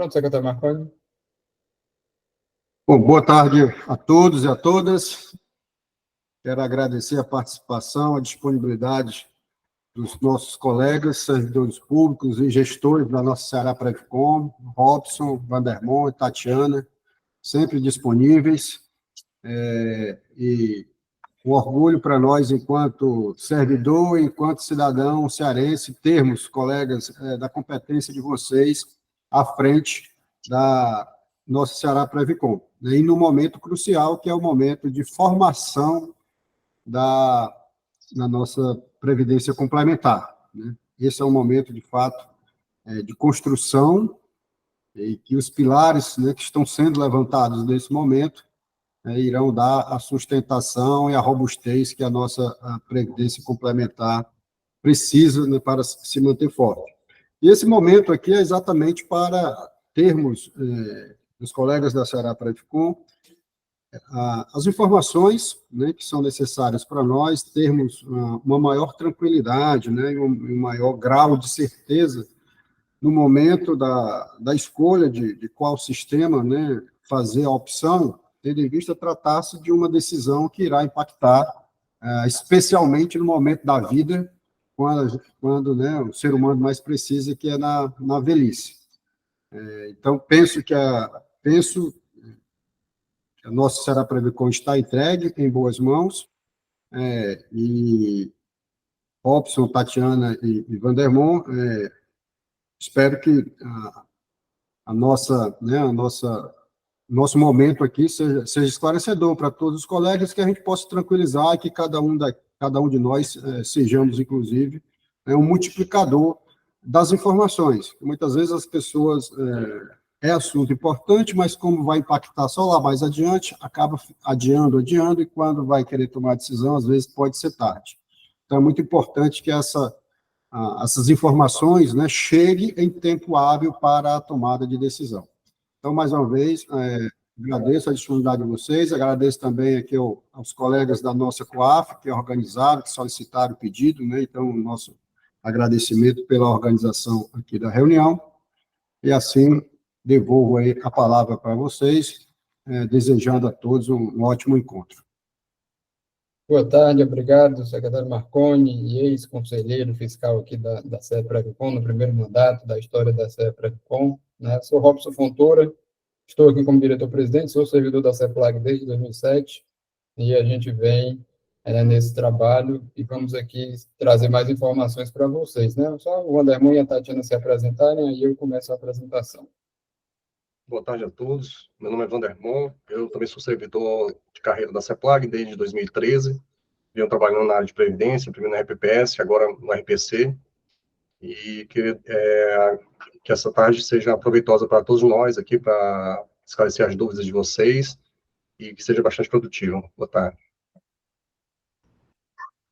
Pronto, secretário Marconi. Bom, boa tarde a todos e a todas. Quero agradecer a participação, a disponibilidade dos nossos colegas, servidores públicos e gestores da nossa Ceará Previcom, Robson, Vandermon e Tatiana, sempre disponíveis. E um orgulho para nós, enquanto servidor, enquanto cidadão cearense, termos colegas da competência de vocês à frente da nossa Ceará Previcom. E no momento crucial, que é o momento de formação na nossa Previdência Complementar, né? Esse é um momento, de fato, de construção, e que os pilares, né, que estão sendo levantados nesse momento irão dar a sustentação e a robustez que a nossa Previdência Complementar precisa, né, para se manter forte. E esse momento aqui é exatamente para termos, os colegas da Ceará Previcom, as informações, né, que são necessárias para nós termos uma maior tranquilidade, né, e um maior grau de certeza no momento da escolha de qual sistema, né, fazer a opção, tendo em vista tratar-se de uma decisão que irá impactar, especialmente no momento da vida, quando né, o ser humano mais precisa, que é na velhice. Então, penso que a nossa Ceará Previcom está entregue, em boas mãos, e Robson, Tatiana e Vandermon, espero que nosso momento aqui seja esclarecedor para todos os colegas, que a gente possa tranquilizar e que cada um de nós sejamos, inclusive, um multiplicador das informações. Muitas vezes as pessoas... É assunto importante, mas como vai impactar só lá mais adiante, acaba adiando, e quando vai querer tomar decisão, às vezes pode ser tarde. Então, é muito importante que essas informações, né, cheguem em tempo hábil para a tomada de decisão. Então, mais uma vez, agradeço a disponibilidade de vocês, agradeço também aqui aos colegas da nossa COAF, que organizaram, que solicitaram o pedido, né, então, nosso agradecimento pela organização aqui da reunião, e assim devolvo aí a palavra para vocês, desejando a todos um ótimo encontro. Boa tarde, obrigado, secretário Marconi e ex-conselheiro fiscal aqui da CE Previcom, no primeiro mandato da história da CE Previcom, né? Sou Robson Fontoura, estou aqui como diretor-presidente, sou servidor da CEPLAG desde 2007, e a gente vem nesse trabalho e vamos aqui trazer mais informações para vocês, né? Só o Vandermon e a Tatiana se apresentarem, aí eu começo a apresentação. Boa tarde a todos. Meu nome é Vandermon, eu também sou servidor de carreira da CEPLAG desde 2013. Venho trabalhando na área de previdência, primeiro na RPPS, agora no RPC. E que essa tarde seja proveitosa para todos nós aqui, para esclarecer as dúvidas de vocês e que seja bastante produtiva. Boa tarde.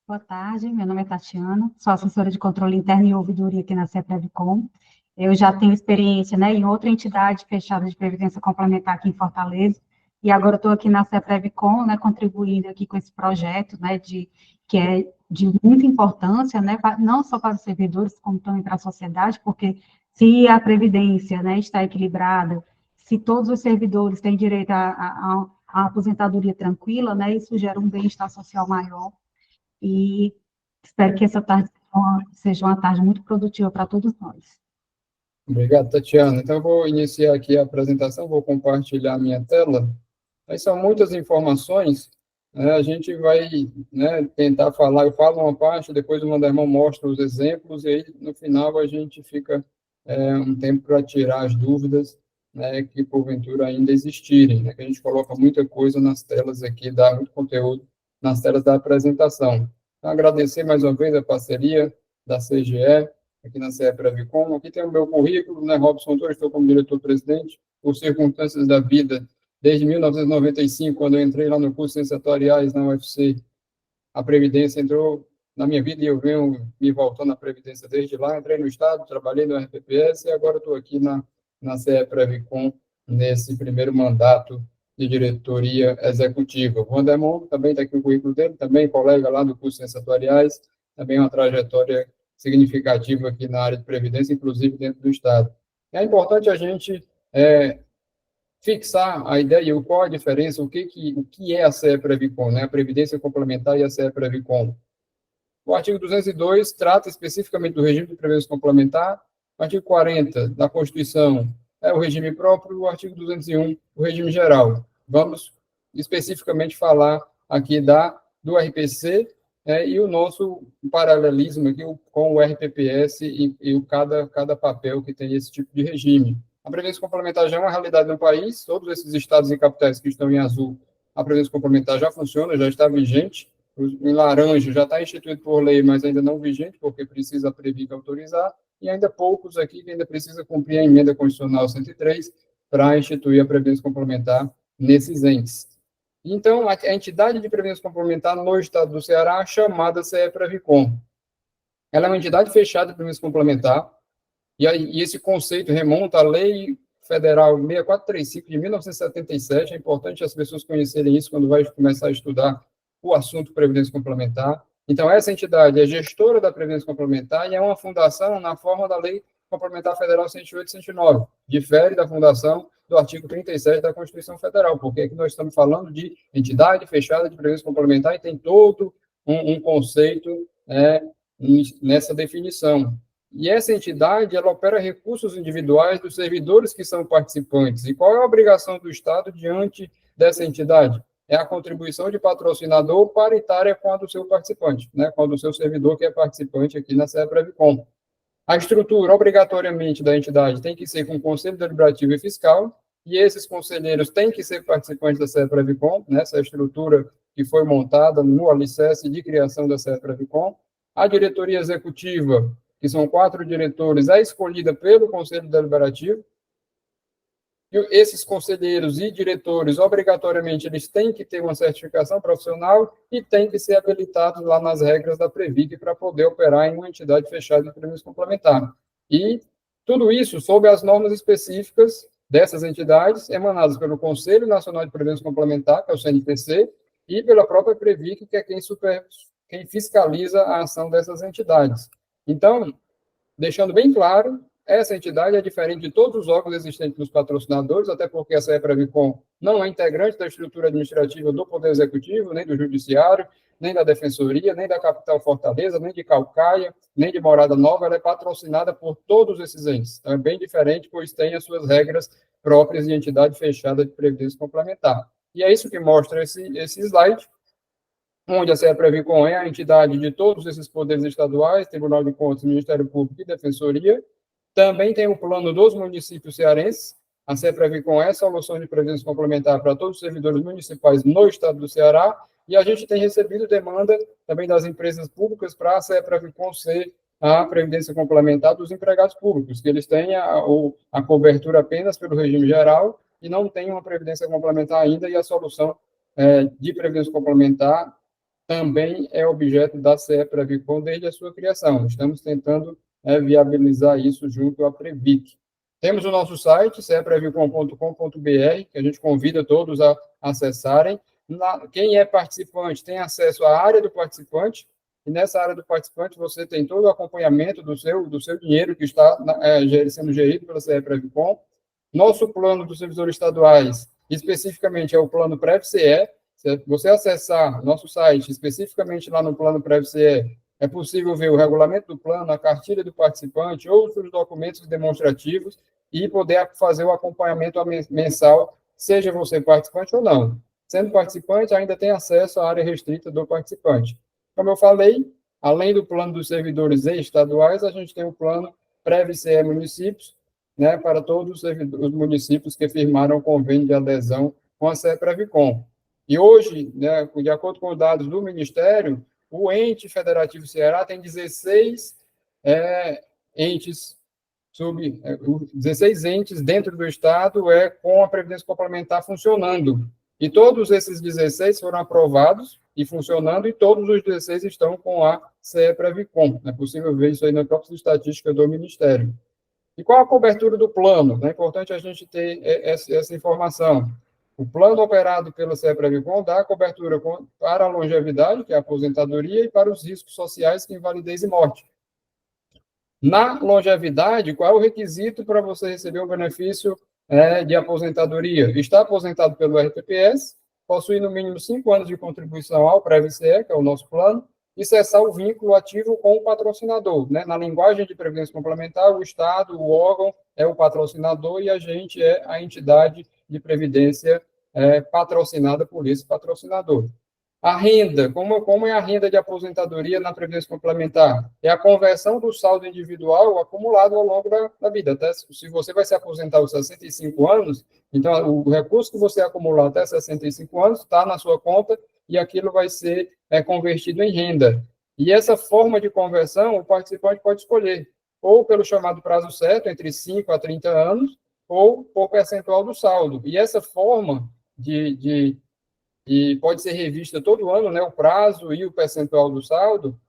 Boa tarde, meu nome é Tatiana, sou assessora de controle interno e ouvidoria aqui na CE Previcom. Eu já tenho experiência, né, em outra entidade fechada de previdência complementar aqui em Fortaleza, e agora estou aqui na CE Previcom, né, contribuindo aqui com esse projeto, né, que é de muita importância, né, não só para os servidores, como também para a sociedade, porque se a previdência, né, está equilibrada, se todos os servidores têm direito a aposentadoria tranquila, né, isso gera um bem-estar social maior. E espero que essa tarde seja uma tarde muito produtiva para todos nós. Obrigado, Tatiana. Então, eu vou iniciar aqui a apresentação, vou compartilhar a minha tela. Aí são muitas informações, né? A gente vai, né, tentar falar, eu falo uma parte, depois o Vandermon mostra os exemplos, e aí, no final, a gente fica um tempo para tirar as dúvidas, né, que, porventura, ainda existirem, né? Que a gente coloca muita coisa nas telas aqui, dá muito conteúdo nas telas da apresentação. Então, agradecer mais uma vez a parceria da CGE, aqui na CE Previcom. Aqui tem o meu currículo, né, Robson Fontoura, estou como diretor-presidente, por circunstâncias da vida, desde 1995, quando eu entrei lá no curso de Ciências Atuariais na UFC, a Previdência entrou na minha vida e eu venho me voltando à Previdência desde lá. Entrei no Estado, trabalhei no RPPS e agora estou aqui na CE Previcom, nesse primeiro mandato de diretoria executiva. O Vandermon também está aqui o currículo dele, também colega lá do curso de Ciências Atuariais, também uma trajetória significativa aqui na área de previdência, inclusive dentro do Estado. É importante a gente fixar a ideia, qual a diferença, o que é a CE-Previcom, né? A Previdência Complementar e a CE-Previcom. O artigo 202 trata especificamente do regime de previdência complementar, o artigo 40 da Constituição é o regime próprio, o artigo 201, o regime geral. Vamos especificamente falar aqui do RPC, e o nosso paralelismo aqui com o RPPS e cada papel que tem esse tipo de regime. A previdência complementar já é uma realidade no país, todos esses estados e capitais que estão em azul, a previdência complementar já funciona, já está vigente. Em laranja já está instituído por lei, mas ainda não vigente, porque precisa a Previc autorizar, e ainda poucos aqui que ainda precisa cumprir a emenda constitucional 103 para instituir a previdência complementar nesses entes. Então, a entidade de previdência complementar no estado do Ceará, chamada CE-Previcom, ela é uma entidade fechada de previdência complementar, e esse conceito remonta à Lei Federal 6435 de 1977, é importante as pessoas conhecerem isso quando vai começar a estudar o assunto Previdência Complementar. Então, essa entidade é gestora da Previdência Complementar e é uma fundação na forma da Lei Complementar Federal 108 e 109, difere da fundação do artigo 37 da Constituição Federal, porque aqui nós estamos falando de entidade fechada de Previdência Complementar e tem todo um conceito nessa definição. E essa entidade, ela opera recursos individuais dos servidores que são participantes. E qual é a obrigação do Estado diante dessa entidade? É a contribuição de patrocinador paritária com a do seu participante, né, com a do seu servidor que é participante aqui na CE-Previcom. A estrutura, obrigatoriamente, da entidade tem que ser com conselho deliberativo e fiscal, e esses conselheiros têm que ser participantes da CE-Previcom, nessa estrutura que foi montada no alicerce de criação da CE-Previcom. A diretoria executiva, que são 4 diretores, é escolhida pelo Conselho Deliberativo, e esses conselheiros e diretores, obrigatoriamente, eles têm que ter uma certificação profissional e têm que ser habilitados lá nas regras da Previc para poder operar em uma entidade fechada de previdência complementar. E tudo isso sob as normas específicas dessas entidades, emanadas pelo Conselho Nacional de Previdência Complementar, que é o CNPC, e pela própria Previc, que é quem fiscaliza a ação dessas entidades. Então, deixando bem claro, essa entidade é diferente de todos os órgãos existentes nos patrocinadores, até porque a CE-Previcom não é integrante da estrutura administrativa do Poder Executivo, nem do Judiciário, nem da Defensoria, nem da Capital Fortaleza, nem de Caucaia, nem de Morada Nova, ela é patrocinada por todos esses entes. Então, é bem diferente, pois tem as suas regras próprias de entidade fechada de previdência complementar. E é isso que mostra esse slide, onde a CE-Previcom é a entidade de todos esses poderes estaduais, Tribunal de Contas, Ministério Público e Defensoria. Também tem o plano dos municípios cearenses. A CE-Previcom é a solução de previdência complementar para todos os servidores municipais no estado do Ceará, e a gente tem recebido demanda também das empresas públicas para a CE-Previcom ser a previdência complementar dos empregados públicos, que eles têm a cobertura apenas pelo regime geral e não têm uma previdência complementar ainda, e a solução de previdência complementar também é objeto da CE-Previcom desde a sua criação. Estamos tentando viabilizar isso junto à Previc. Temos o nosso site, ceprevicom.com.br, que a gente convida todos a acessarem. Quem é participante tem acesso à área do participante, e nessa área do participante você tem todo o acompanhamento do seu dinheiro que está sendo gerido pela CE-Previcom. Nosso plano dos servidores estaduais, especificamente, é o plano PrevCE. Se você acessar nosso site, especificamente lá no plano PrevCE, é possível ver o regulamento do plano, a cartilha do participante, outros documentos demonstrativos e poder fazer o acompanhamento mensal, seja você participante ou não. Sendo participante, ainda tem acesso à área restrita do participante. Como eu falei, além do plano dos servidores estaduais, a gente tem o plano PrevCE Municípios, né, para todos os municípios que firmaram o convênio de adesão com a CE-Previcom. E hoje, né, de acordo com os dados do Ministério, o ente federativo Ceará tem 16 entes 16 entes dentro do Estado com a Previdência Complementar funcionando. E todos esses 16 foram aprovados e funcionando, e todos os 16 estão com a CE-Previcom. É possível ver isso aí na própria estatística do Ministério. E qual a cobertura do plano? É importante a gente ter essa informação. O plano operado pela CE-Previcom dá cobertura para a longevidade, que é a aposentadoria, e para os riscos sociais, que é invalidez e morte. Na longevidade, qual é o requisito para você receber um benefício de aposentadoria, está aposentado pelo RPPS, possui no mínimo 5 anos de contribuição ao PREVCE, que é o nosso plano, e cessar o vínculo ativo com o patrocinador. Né? Na linguagem de previdência complementar, o Estado, o órgão, é o patrocinador e a gente é a entidade de previdência patrocinada por esse patrocinador. A renda, como é a renda de aposentadoria na previdência complementar? É a conversão do saldo individual acumulado ao longo da vida. Até se você vai se aposentar aos 65 anos, então o recurso que você acumular até 65 anos está na sua conta e aquilo vai ser convertido em renda. E essa forma de conversão, o participante pode escolher, ou pelo chamado prazo certo, entre 5 a 30 anos, ou por percentual do saldo. E essa forma e pode ser revista todo ano, né, o prazo e o percentual do saldo.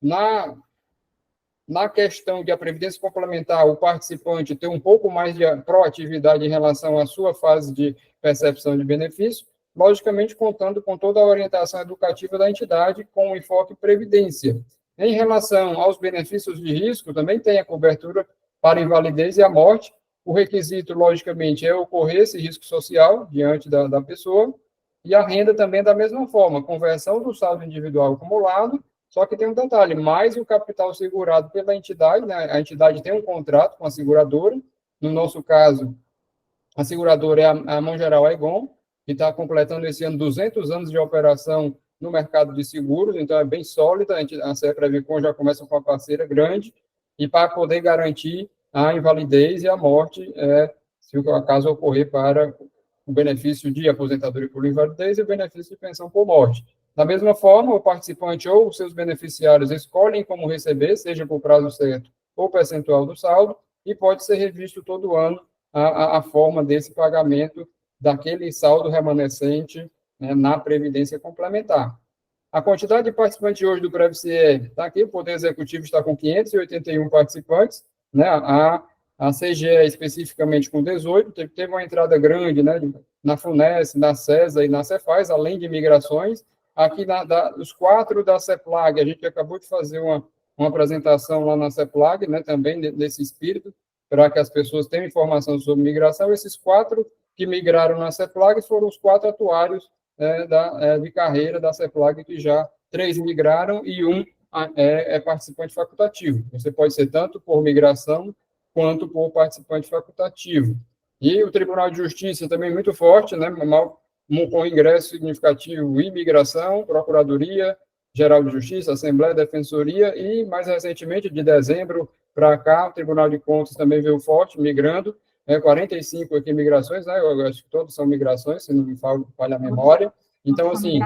Na questão de a previdência complementar, o participante ter um pouco mais de proatividade em relação à sua fase de percepção de benefício, logicamente contando com toda a orientação educativa da entidade com enfoque previdência. Em relação aos benefícios de risco, também tem a cobertura para invalidez e a morte. O requisito, logicamente, é ocorrer esse risco social diante da pessoa, e a renda também da mesma forma, conversão do saldo individual acumulado, só que tem um detalhe, mais o capital segurado pela entidade, né? A entidade tem um contrato com a seguradora, no nosso caso, a seguradora é a Mão Geral Aegon, que está completando esse ano 200 anos de operação no mercado de seguros, então é bem sólida, a CEPREVICOM já começa com uma parceira grande, e para poder garantir a invalidez e a morte, se o caso ocorrer para o benefício de aposentadoria por invalidez e o benefício de pensão por morte. Da mesma forma, o participante ou os seus beneficiários escolhem como receber, seja por prazo certo ou percentual do saldo, e pode ser revisto todo ano a forma desse pagamento daquele saldo remanescente, né, na Previdência Complementar. A quantidade de participantes hoje do PREVCE está aqui, o Poder Executivo está com 581 participantes, né, a CGE especificamente com 18, teve uma entrada grande, né, na FUNES, na CESA e na Cefaz, além de migrações. Aqui, os 4 da CEPLAG, a gente acabou de fazer uma apresentação lá na CEPLAG, né, também nesse espírito, para que as pessoas tenham informação sobre migração. Esses 4 que migraram na CEPLAG foram os 4 atuários de carreira da CEPLAG, que já 3 migraram e 1 é participante facultativo. Você pode ser tanto por migração quanto por participante facultativo. E o Tribunal de Justiça também muito forte, né, com ingresso significativo, imigração, Procuradoria Geral de Justiça, Assembleia, Defensoria, e mais recentemente, de dezembro para cá, o Tribunal de Contas também veio forte, migrando, 45 aqui migrações, né, eu acho que todos são migrações, se não me falha a memória. Então, assim,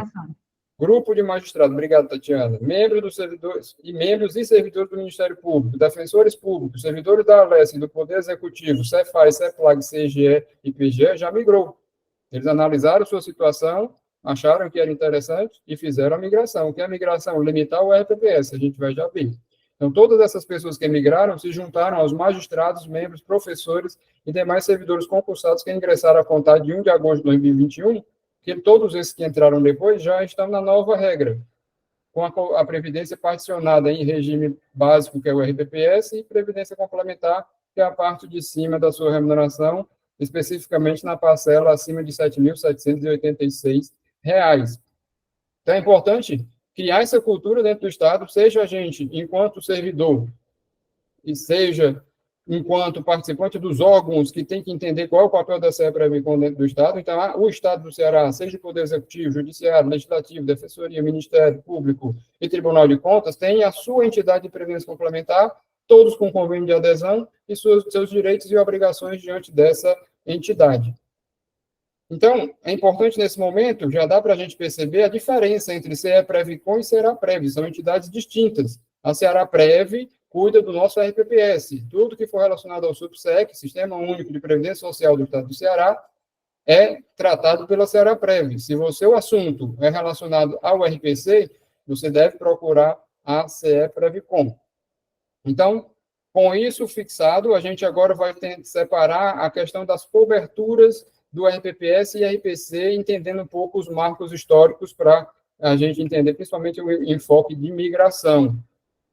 grupo de magistrados, obrigado, Tatiana, membros dos servidores e membros e servidores do Ministério Público, defensores públicos, servidores da ALES, do Poder Executivo, Cefaz, CEPLAG, CGE e PGE, já migrou. Eles analisaram sua situação, acharam que era interessante e fizeram a migração. O que é a migração? Limitar o RPPS, a gente vai já ver. Então, todas essas pessoas que migraram se juntaram aos magistrados, membros, professores e demais servidores concursados que ingressaram a contar de 1 de agosto de 2021, que todos esses que entraram depois já estão na nova regra, com a previdência particionada em regime básico, que é o RPPS, e previdência complementar, que é a parte de cima da sua remuneração, especificamente na parcela acima de R$ 7.786. Então, é importante criar essa cultura dentro do Estado, seja a gente, enquanto servidor, e seja enquanto participante dos órgãos que tem que entender qual é o papel da CEPREVICOM dentro do Estado. Então, o Estado do Ceará, seja o Poder Executivo, Judiciário, Legislativo, Defensoria, Ministério Público e Tribunal de Contas, tem a sua entidade de previdência complementar, todos com convênio de adesão e seus direitos e obrigações diante dessa entidade. Então, é importante nesse momento, já dá para a gente perceber a diferença entre CEPREVICOM e Ceará-Prev, são entidades distintas. A Ceará-Prev cuida do nosso RPPS, tudo que for relacionado ao SUPSEC, Sistema Único de Previdência Social do Estado do Ceará, é tratado pela Ceará-Prev. Se o assunto é relacionado ao RPC, você deve procurar a CEPREVICOM. Então, com isso fixado, a gente agora vai separar a questão das coberturas do RPPS e RPC, entendendo um pouco os marcos históricos para a gente entender, principalmente o enfoque de migração.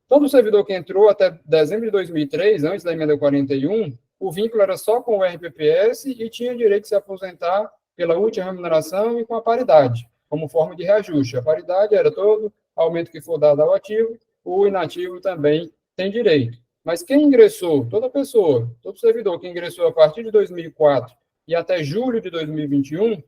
Todo servidor que entrou até dezembro de 2003, antes da emenda 41, o vínculo era só com o RPPS e tinha direito de se aposentar pela última remuneração e com a paridade, como forma de reajuste. A paridade era todo aumento que for dado ao ativo, o inativo também tem direito. Mas quem ingressou, toda pessoa, todo servidor que ingressou a partir de 2004 e até julho de 2021,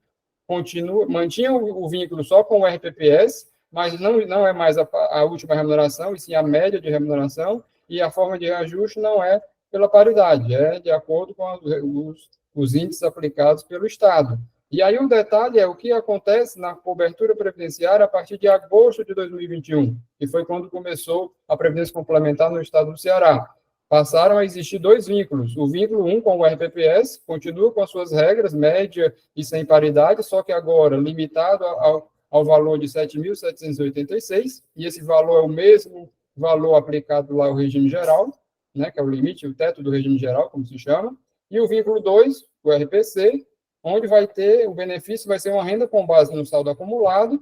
mantinha o vínculo só com o RPPS, mas não é mais a última remuneração, e sim a média de remuneração, e a forma de reajuste não é pela paridade, é de acordo com os índices aplicados pelo Estado. E aí o detalhe é o que acontece na cobertura previdenciária a partir de agosto de 2021, que foi quando começou a Previdência Complementar no Estado do Ceará. Passaram a existir dois vínculos. O vínculo 1 com o RPPS continua com as suas regras, média e sem paridade, só que agora limitado ao valor de 7.786, e esse valor é o mesmo valor aplicado lá ao regime geral, né, que é o limite, o teto do regime geral, como se chama, e o vínculo 2, o RPC, onde vai ter, o benefício vai ser uma renda com base no saldo acumulado,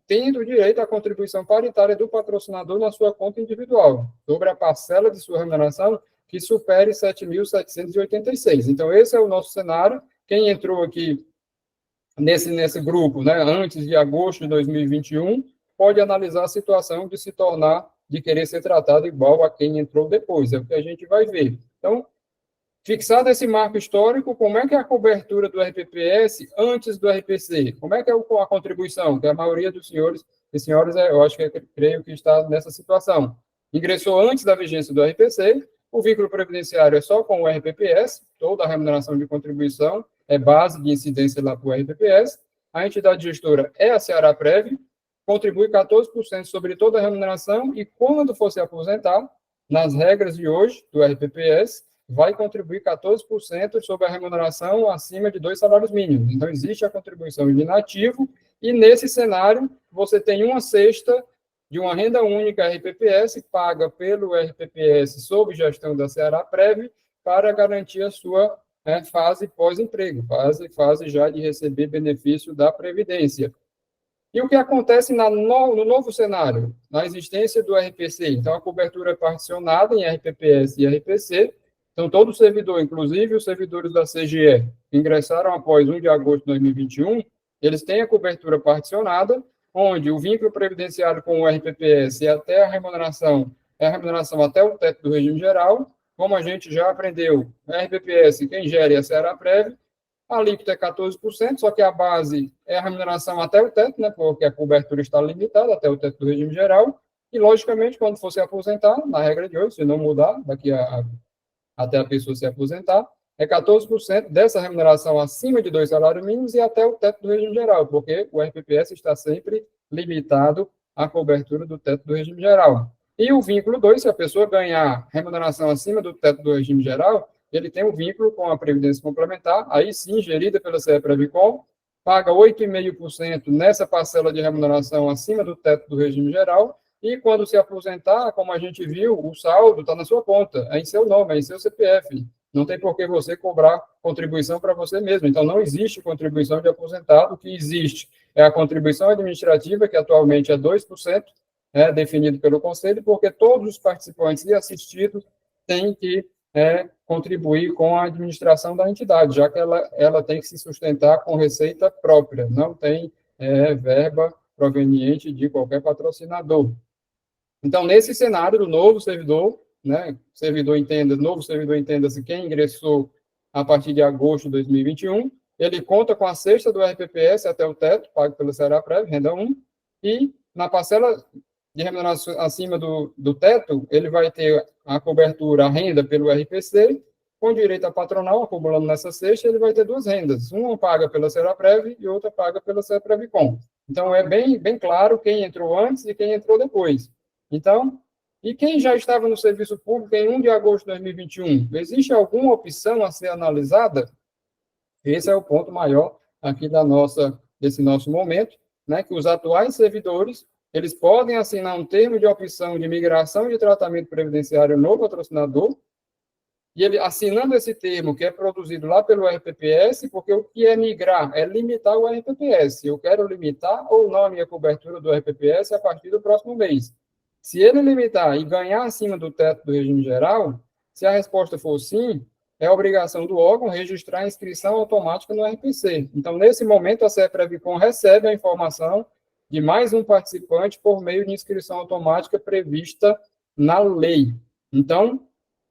tendo direito à contribuição paritária do patrocinador na sua conta individual, sobre a parcela de sua remuneração que supere 7.786. Então, esse é o nosso cenário. Quem entrou aqui nesse grupo, né, antes de agosto de 2021, pode analisar a situação de querer ser tratado igual a quem entrou depois. É o que a gente vai ver. Então, fixado esse marco histórico, como é que é a cobertura do RPPS antes do RPC? Como é que é a contribuição? Que a maioria dos senhores e senhoras, eu acho que creio que está nessa situação. Ingressou antes da vigência do RPC, o vínculo previdenciário é só com o RPPS, toda a remuneração de contribuição é base de incidência lá para o RPPS, a entidade gestora é a Ceará-Prev, contribui 14% sobre toda a remuneração e quando for se aposentar, nas regras de hoje do RPPS, vai contribuir 14% sobre a remuneração acima de 2 salários mínimos. Então, existe a contribuição de inativo, e nesse cenário, você tem 1/6 de uma renda única RPPS, paga pelo RPPS sob gestão da Ceará-Prev, para garantir a sua fase pós-emprego, fase já de receber benefício da Previdência. E o que acontece no novo cenário? Na existência do RPC. Então, a cobertura é particionada em RPPS e RPC. Então, todo servidor, inclusive os servidores da CGE, que ingressaram após 1 de agosto de 2021, eles têm a cobertura particionada, onde o vínculo previdenciário com o RPPS e até a remuneração até o teto do regime geral. Como a gente já aprendeu, o RPPS, quem gere é a Ceará-Prev, a alíquota é 14%, só que a base é a remuneração até o teto, né, porque a cobertura está limitada até o teto do regime geral, e, logicamente, quando for se aposentar, na regra de hoje, se não mudar, até a pessoa se aposentar, é 14% dessa remuneração acima de 2 salários mínimos e até o teto do regime geral, porque o RPPS está sempre limitado à cobertura do teto do regime geral. E o vínculo 2, se a pessoa ganhar remuneração acima do teto do regime geral, ele tem um vínculo com a Previdência Complementar, aí sim, gerida pela CEPREVICOM, paga 8,5% nessa parcela de remuneração acima do teto do regime geral, e quando se aposentar, como a gente viu, o saldo está na sua conta, é em seu nome, é em seu CPF. Não tem por que você cobrar contribuição para você mesmo. Então, não existe contribuição de aposentado. O que existe é a contribuição administrativa, que atualmente é 2%, definido pelo Conselho, porque todos os participantes e assistidos têm que contribuir com a administração da entidade, já que ela tem que se sustentar com receita própria, não tem verba proveniente de qualquer patrocinador. Então, nesse cenário do novo servidor, novo servidor entenda-se quem ingressou a partir de agosto de 2021, ele conta com a cesta do RPPS até o teto, pago pela Ceará-Prev, renda 1, e na parcela de remuneração acima do teto, ele vai ter a cobertura, a renda pelo RPC, com direito a patronal, acumulando nessa cesta, ele vai ter duas rendas, uma paga pela Ceará-Prev e outra paga pela CEPREVICOM. Então, é bem claro quem entrou antes e quem entrou depois. Então, e quem já estava no serviço público em 1 de agosto de 2021? Existe alguma opção a ser analisada? Esse é o ponto maior aqui desse nosso momento, né, que os atuais servidores, eles podem assinar um termo de opção de migração de tratamento previdenciário no patrocinador, e ele assinando esse termo, que é produzido lá pelo RPPS, porque o que é migrar? É limitar o RPPS. Eu quero limitar ou não a minha cobertura do RPPS a partir do próximo mês. Se ele limitar e ganhar acima do teto do regime geral, se a resposta for sim, é a obrigação do órgão registrar a inscrição automática no RPC. Então, nesse momento, a CEPREVICOM recebe a informação de mais um participante por meio de inscrição automática prevista na lei. Então,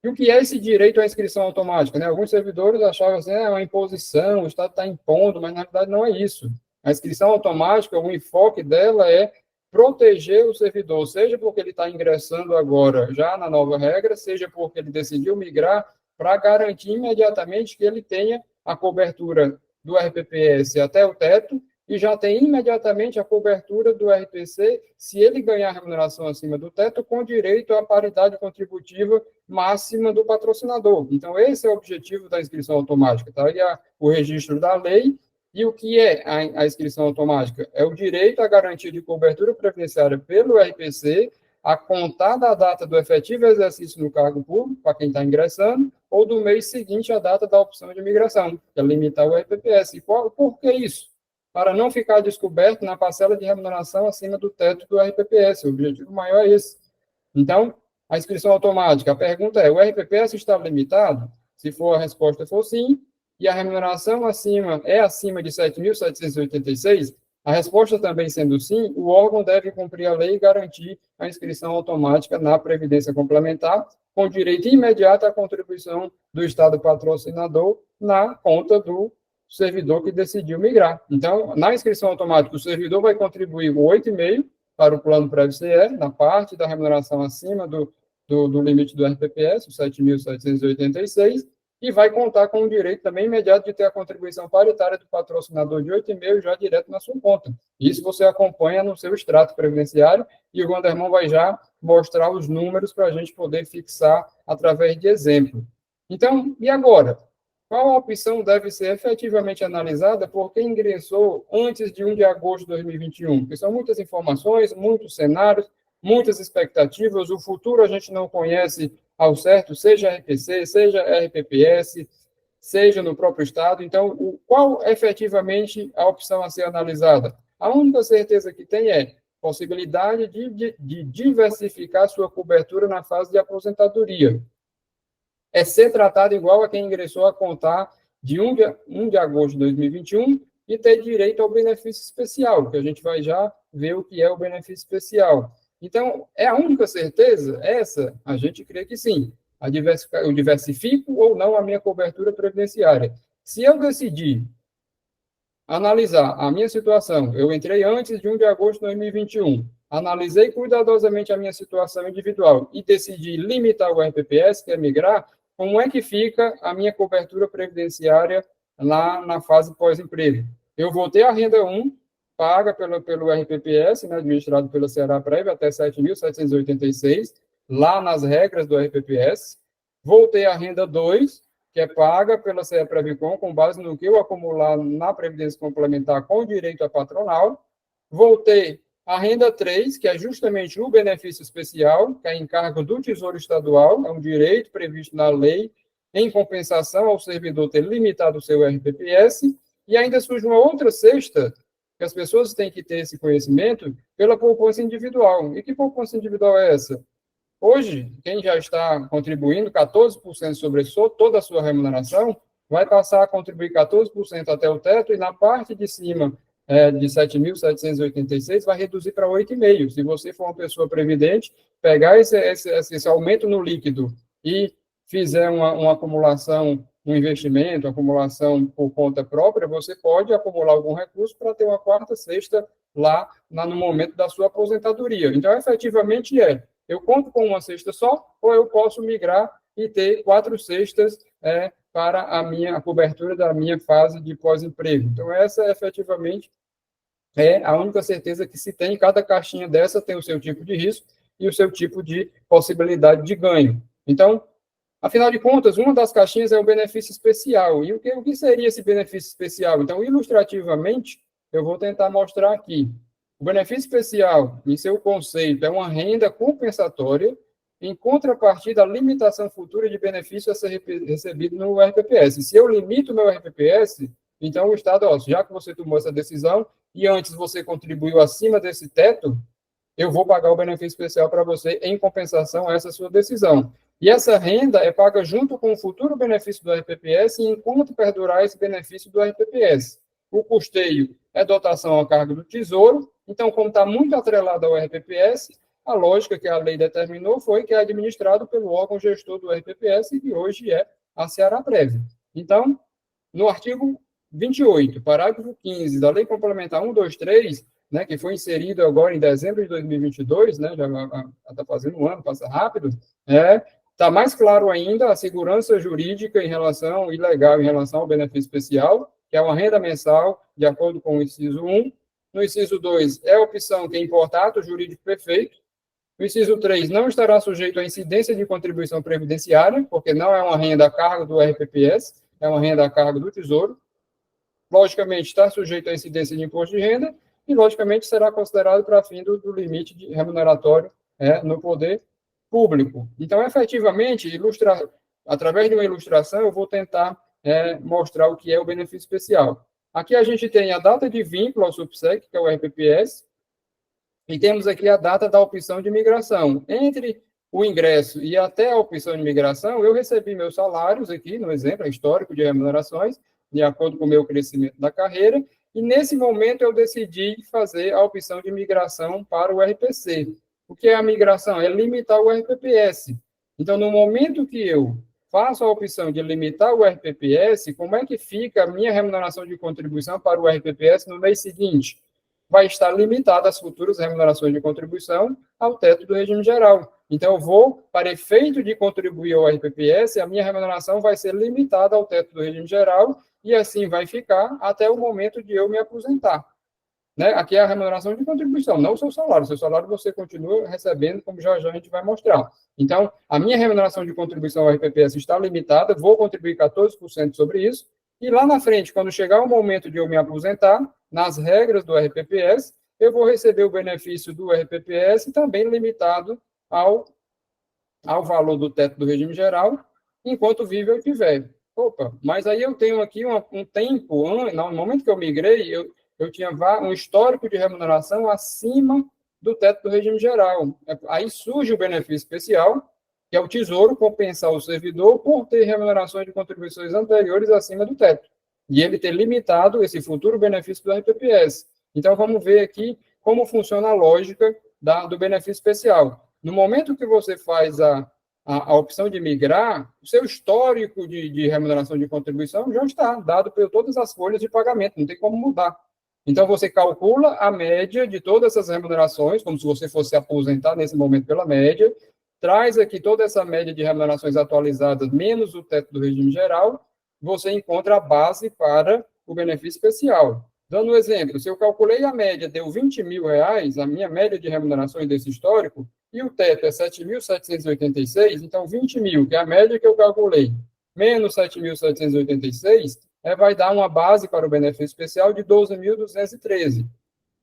e o que é esse direito à inscrição automática? Né? Alguns servidores achavam assim, é uma imposição, o Estado está impondo, mas na verdade não é isso. A inscrição automática, o enfoque dela é proteger o servidor, seja porque ele está ingressando agora já na nova regra, seja porque ele decidiu migrar, para garantir imediatamente que ele tenha a cobertura do RPPS até o teto e já tem imediatamente a cobertura do RPC se ele ganhar remuneração acima do teto, com direito à paridade contributiva máxima do patrocinador. Então, esse é o objetivo da inscrição automática. Tá? E o registro da lei. E o que é a inscrição automática? É o direito à garantia de cobertura previdenciária pelo RPC, a contar da data do efetivo exercício no cargo público, para quem está ingressando, ou do mês seguinte à data da opção de migração, que é limitar o RPPS. E por que isso? Para não ficar descoberto na parcela de remuneração acima do teto do RPPS. O objetivo maior é esse. Então, a inscrição automática, a pergunta é, o RPPS está limitado? Se for, a resposta for sim, e a remuneração acima de 7.786, a resposta também sendo sim, o órgão deve cumprir a lei e garantir a inscrição automática na Previdência Complementar, com direito imediato à contribuição do Estado patrocinador na conta do servidor que decidiu migrar. Então, na inscrição automática, o servidor vai contribuir com 8,5% para o plano Prev-CE, na parte da remuneração acima do limite do RPPS, o 7.786, e vai contar com o direito também imediato de ter a contribuição paritária do patrocinador de 8,5% já direto na sua conta. Isso você acompanha no seu extrato previdenciário e o Wanderman vai já mostrar os números para a gente poder fixar através de exemplo. Então, e agora? Qual a opção deve ser efetivamente analisada por quem ingressou antes de 1 de agosto de 2021? Porque são muitas informações, muitos cenários, muitas expectativas, o futuro a gente não conhece ao certo, seja RPC, seja RPPS, seja no próprio Estado. Então, qual efetivamente a opção a ser analisada? A única certeza que tem é possibilidade de diversificar sua cobertura na fase de aposentadoria. É ser tratado igual a quem ingressou a contar de 1 de agosto de 2021 e ter direito ao benefício especial, que a gente vai já ver o que é o benefício especial. Então, é a única certeza? Essa, a gente crê que sim. Eu diversifico ou não a minha cobertura previdenciária. Se eu decidir analisar a minha situação, eu entrei antes de 1 de agosto de 2021, analisei cuidadosamente a minha situação individual e decidi limitar o RPPS, que é migrar, como é que fica a minha cobertura previdenciária lá na fase pós-emprego? Eu vou ter a renda 1, paga pelo RPPS, né, administrado pela Ceará Prévia, até 7.786, lá nas regras do RPPS. Vou ter a renda 2, que é paga pela CEPREVICOM, com base no que eu acumular na Previdência Complementar com direito à patronal. Vou ter a renda 3, que é justamente o benefício especial, que é encargo do Tesouro Estadual, é um direito previsto na lei, em compensação ao servidor ter limitado o seu RPPS, e ainda surge uma outra cesta, que as pessoas têm que ter esse conhecimento, pela poupança individual. E que poupança individual é essa? Hoje, quem já está contribuindo 14% sobre toda a sua remuneração, vai passar a contribuir 14% até o teto, e na parte de cima de 7.786, vai reduzir para 8,5%. Se você for uma pessoa previdente, pegar esse aumento no líquido e fizer uma acumulação, um investimento, acumulação por conta própria, você pode acumular algum recurso para ter uma quarta cesta lá no momento da sua aposentadoria. Então, efetivamente, eu conto com uma cesta só, ou eu posso migrar e ter 4 cestas para a cobertura da minha fase de pós-emprego. Então, essa, efetivamente, é a única certeza que se tem. Cada caixinha dessa tem o seu tipo de risco e o seu tipo de possibilidade de ganho. Então, afinal de contas, uma das caixinhas é o benefício especial. E o que seria esse benefício especial? Então, ilustrativamente, eu vou tentar mostrar aqui. O benefício especial, em seu conceito, é uma renda compensatória em contrapartida à limitação futura de benefício a ser recebido no RPPS. Se eu limito o meu RPPS, então o Estado, já que você tomou essa decisão e antes você contribuiu acima desse teto, eu vou pagar o benefício especial para você em compensação a essa sua decisão. E essa renda é paga junto com o futuro benefício do RPPS enquanto perdurar esse benefício do RPPS. O custeio é dotação a cargo do Tesouro, então, como está muito atrelado ao RPPS, a lógica que a lei determinou foi que é administrado pelo órgão gestor do RPPS, que hoje é a Ceará-Prev. Então, no artigo 28, parágrafo 15 da Lei Complementar 123, né, que foi inserido agora em dezembro de 2022, né, já está fazendo um ano, passa rápido, está mais claro ainda a segurança jurídica em relação, e legal em relação ao benefício especial, que é uma renda mensal, de acordo com o inciso 1. No inciso 2, é a opção que é importato jurídico perfeito. No inciso 3, não estará sujeito à incidência de contribuição previdenciária, porque não é uma renda a cargo do RPPS, é uma renda a cargo do Tesouro. Logicamente, está sujeito à incidência de imposto de renda e, logicamente, será considerado para fim do limite de remuneratório no poder público. Então, efetivamente, através de uma ilustração, eu vou tentar mostrar o que é o benefício especial. Aqui a gente tem a data de vínculo ao subsec, que é o RPPS, e temos aqui a data da opção de migração. Entre o ingresso e até a opção de migração, eu recebi meus salários aqui, no exemplo, histórico de remunerações, de acordo com o meu crescimento da carreira, e nesse momento eu decidi fazer a opção de migração para o RPC. O que é a migração? É limitar o RPPS. Então, no momento que eu faço a opção de limitar o RPPS, como é que fica a minha remuneração de contribuição para o RPPS no mês seguinte? Vai estar limitada às futuras remunerações de contribuição ao teto do regime geral. Então, eu vou, para efeito de contribuir ao RPPS, a minha remuneração vai ser limitada ao teto do regime geral e assim vai ficar até o momento de eu me aposentar. Né? Aqui é a remuneração de contribuição, não o seu salário. O seu salário você continua recebendo, como já a gente vai mostrar. Então, a minha remuneração de contribuição ao RPPS está limitada, vou contribuir 14% sobre isso, e lá na frente, quando chegar o momento de eu me aposentar, nas regras do RPPS, eu vou receber o benefício do RPPS também limitado ao valor do teto do regime geral, enquanto vivo eu tiver. Opa, mas aí eu tenho aqui um tempo, no momento que eu migrei, eu tinha um histórico de remuneração acima do teto do regime geral. Aí surge o benefício especial, que é o Tesouro compensar o servidor por ter remunerações de contribuições anteriores acima do teto, e ele ter limitado esse futuro benefício do RPPS. Então, vamos ver aqui como funciona a lógica do benefício especial. No momento que você faz a opção de migrar, o seu histórico de remuneração de contribuição já está dado por todas as folhas de pagamento, não tem como mudar. Então, você calcula a média de todas essas remunerações, como se você fosse aposentar nesse momento pela média, traz aqui toda essa média de remunerações atualizadas, menos o teto do regime geral, você encontra a base para o benefício especial. Dando um exemplo, se eu calculei a média, deu R$20.000, a minha média de remunerações desse histórico, e o teto é 7.786, então 20 mil, que é a média que eu calculei, menos 7.786, vai dar uma base para o benefício especial de 12.213.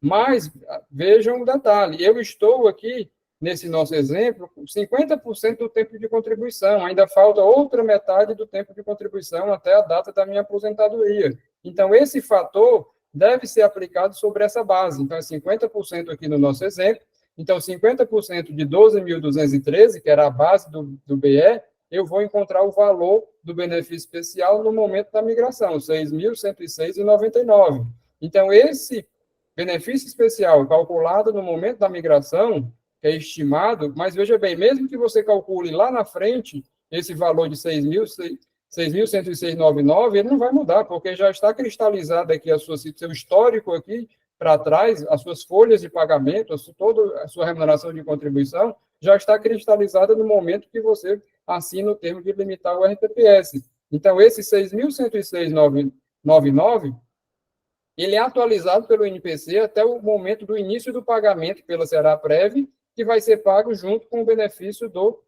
Mas, vejam um detalhe, eu estou aqui, nesse nosso exemplo, 50% do tempo de contribuição, ainda falta outra metade do tempo de contribuição até a data da minha aposentadoria. Então, esse fator deve ser aplicado sobre essa base. Então, é 50% aqui no nosso exemplo. Então, 50% de 12.213, que era a base do BE, eu vou encontrar o valor do benefício especial no momento da migração, 6.106,99. Então, esse benefício especial calculado no momento da migração, que é estimado, mas veja bem, mesmo que você calcule lá na frente esse valor de 6.106,99, ele não vai mudar, porque já está cristalizado aqui seu histórico aqui para trás, as suas folhas de pagamento, toda a sua remuneração de contribuição, já está cristalizada no momento que você assina o termo de limitar o RPPS. Então, esse 6.106,99, ele é atualizado pelo INPC até o momento do início do pagamento pela Ceará-Prev, que vai ser pago junto com o benefício do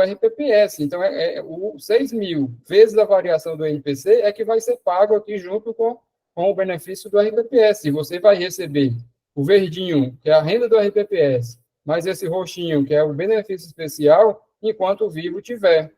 RPPS. Então, o 6 mil vezes a variação do INPC é que vai ser pago aqui junto com o benefício do RPPS. E você vai receber o verdinho, que é a renda do RPPS, mais esse roxinho, que é o benefício especial, enquanto o vivo tiver.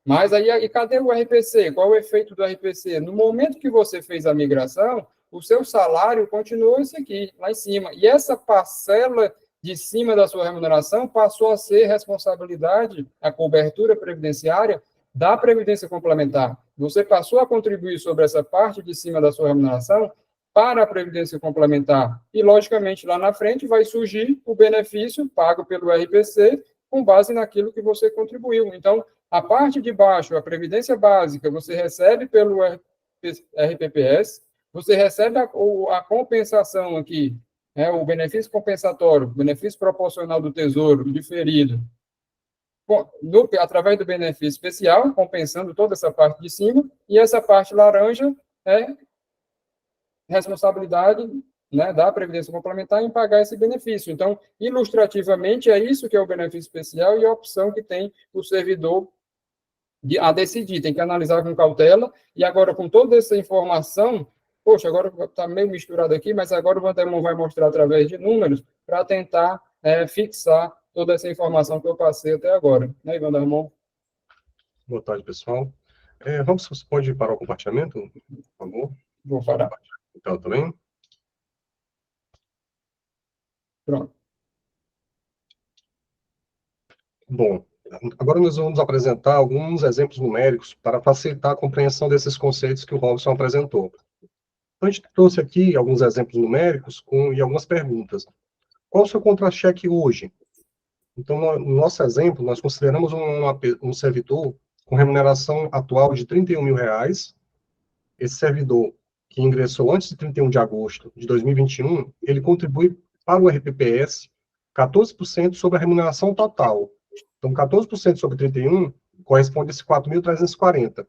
Mas aí, cadê o RPC? Qual é o efeito do RPC? No momento que você fez a migração, o seu salário continuou esse aqui, lá em cima. E essa parcela de cima da sua remuneração passou a ser responsabilidade, a cobertura previdenciária da Previdência Complementar. Você passou a contribuir sobre essa parte de cima da sua remuneração para a Previdência Complementar. E, logicamente, lá na frente vai surgir o benefício pago pelo RPC com base naquilo que você contribuiu. Então, a parte de baixo, a Previdência Básica, você recebe pelo RPPS, você recebe a compensação aqui, o benefício compensatório, benefício proporcional do Tesouro, diferido, através do benefício especial, compensando toda essa parte de cima, e essa parte laranja é responsabilidade, né, da Previdência Complementar em pagar esse benefício. Então, ilustrativamente, é isso que é o benefício especial e a opção que tem o servidor a decidir, tem que analisar com cautela, e agora, com toda essa informação, poxa, agora está meio misturado aqui, mas agora o Vandermon vai mostrar através de números para tentar fixar toda essa informação que eu passei até agora. Né, Vandermon? Boa tarde, pessoal. Você pode parar o compartilhamento, por favor? Vou parar. Então, também. Pronto. Bom, agora nós vamos apresentar alguns exemplos numéricos para facilitar a compreensão desses conceitos que o Robson apresentou. Então, a gente trouxe aqui alguns exemplos numéricos e algumas perguntas. Qual o seu contra-cheque hoje? Então, no nosso exemplo, nós consideramos um servidor com remuneração atual de R$ 31 mil. Esse servidor que ingressou antes de 31 de agosto de 2021, ele contribui para o RPPS 14% sobre a remuneração total. Então, 14% sobre 31 corresponde a esse 4.340.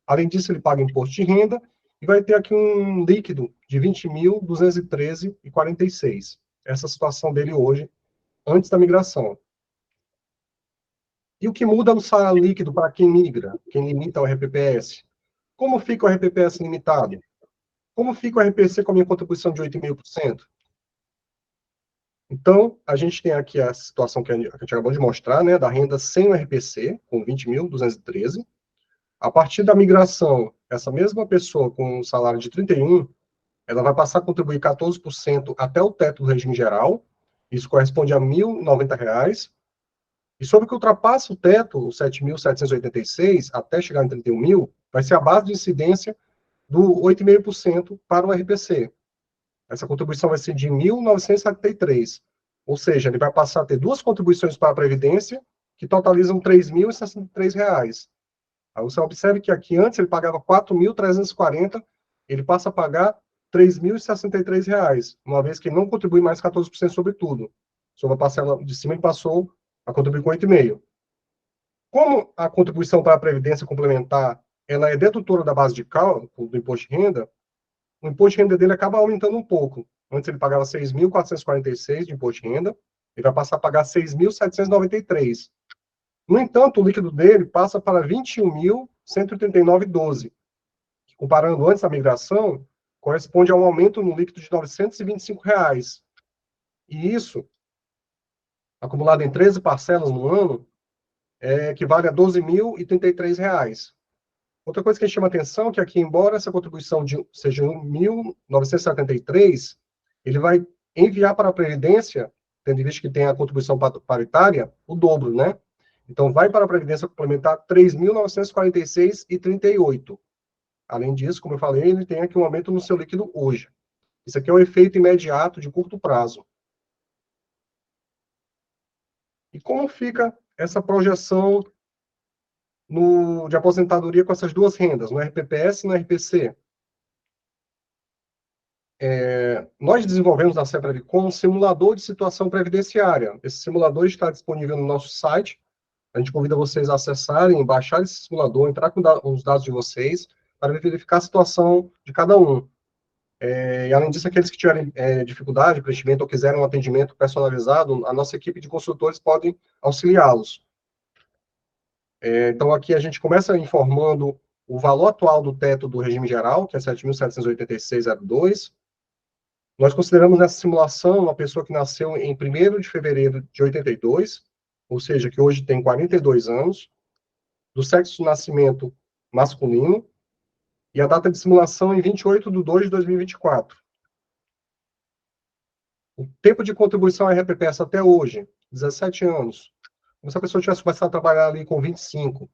Além disso, ele paga imposto de renda e vai ter aqui um líquido de 20.213,46. Essa é a situação dele hoje, antes da migração. E o que muda no salário líquido para quem migra, quem limita o RPPS? Como fica o RPPS limitado? Como fica o RPC com a minha contribuição de 8,5%? Então, a gente tem aqui a situação que a gente acabou de mostrar, né, da renda sem o RPC, com 20.213. A partir da migração, essa mesma pessoa com um salário de 31, ela vai passar a contribuir 14% até o teto do regime geral. Isso corresponde a R$ 1.090. E sobre o que ultrapassa o teto, os 7.786, até chegar em 31 mil, vai ser a base de incidência do 8,5% para o RPC. Essa contribuição vai ser de R$ 1.973. Ou seja, ele vai passar a ter duas contribuições para a Previdência, que totalizam R$ 3.063. Aí você observe que aqui antes ele pagava R$ 4.340, ele passa a pagar R$ 3.063, uma vez que ele não contribui mais 14% sobre tudo. Sobre a parcela de cima, ele passou a contribuir com 8,5%. Como a contribuição para a Previdência Complementar ela é dedutora da base de cálculo do imposto de renda, o imposto de renda dele acaba aumentando um pouco. Antes ele pagava 6.446 de imposto de renda, ele vai passar a pagar 6.793. No entanto, o líquido dele passa para 21.139,12. Comparando antes da migração, corresponde a um aumento no líquido de R$ 925. E isso, acumulado em 13 parcelas no ano, equivale a R$ 12.033. Outra coisa que a gente chama atenção é que aqui, embora essa contribuição seja 1.973, ele vai enviar para a Previdência, tendo em vista que tem a contribuição paritária, o dobro, né? Então, vai para a Previdência Complementar 3.946,38. Além disso, como eu falei, ele tem aqui um aumento no seu líquido hoje. Isso aqui é um efeito imediato de curto prazo. E como fica essa projeção de aposentadoria com essas duas rendas, no RPPS e no RPC? Nós desenvolvemos na CEPREVICOM um simulador de situação previdenciária. Esse simulador está disponível no nosso site. A gente convida vocês a acessarem, baixar esse simulador, entrar com os dados de vocês, para verificar a situação de cada um. E, além disso, aqueles que tiverem dificuldade de preenchimento ou quiserem um atendimento personalizado, a nossa equipe de consultores pode auxiliá-los. Então, aqui a gente começa informando o valor atual do teto do regime geral, que é 7.786,02. Nós consideramos nessa simulação uma pessoa que nasceu em 1º de fevereiro de 82, ou seja, que hoje tem 42 anos, do sexo de nascimento masculino, e a data de simulação em 28 de 2 de 2024. O tempo de contribuição à RPPS até hoje, 17 anos. Como se a pessoa tivesse começado a trabalhar ali com 25.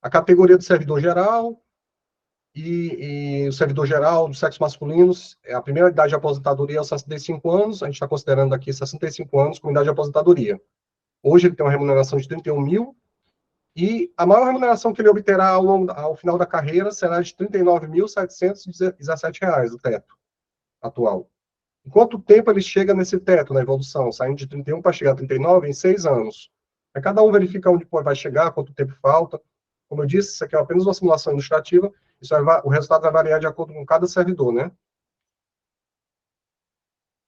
A categoria do servidor geral e o servidor geral do sexo masculino, a primeira idade de aposentadoria é aos 65 anos, a gente está considerando aqui 65 anos como idade de aposentadoria. Hoje ele tem uma remuneração de 31 mil, e a maior remuneração que ele obterá ao final da carreira será de R$ 39.717, o teto atual. Em quanto tempo ele chega nesse teto, na evolução, saindo de 31 para chegar a 39 em 6 anos? Aí cada um verifica onde vai chegar, quanto tempo falta. Como eu disse, isso aqui é apenas uma simulação ilustrativa, o resultado vai variar de acordo com cada servidor, né?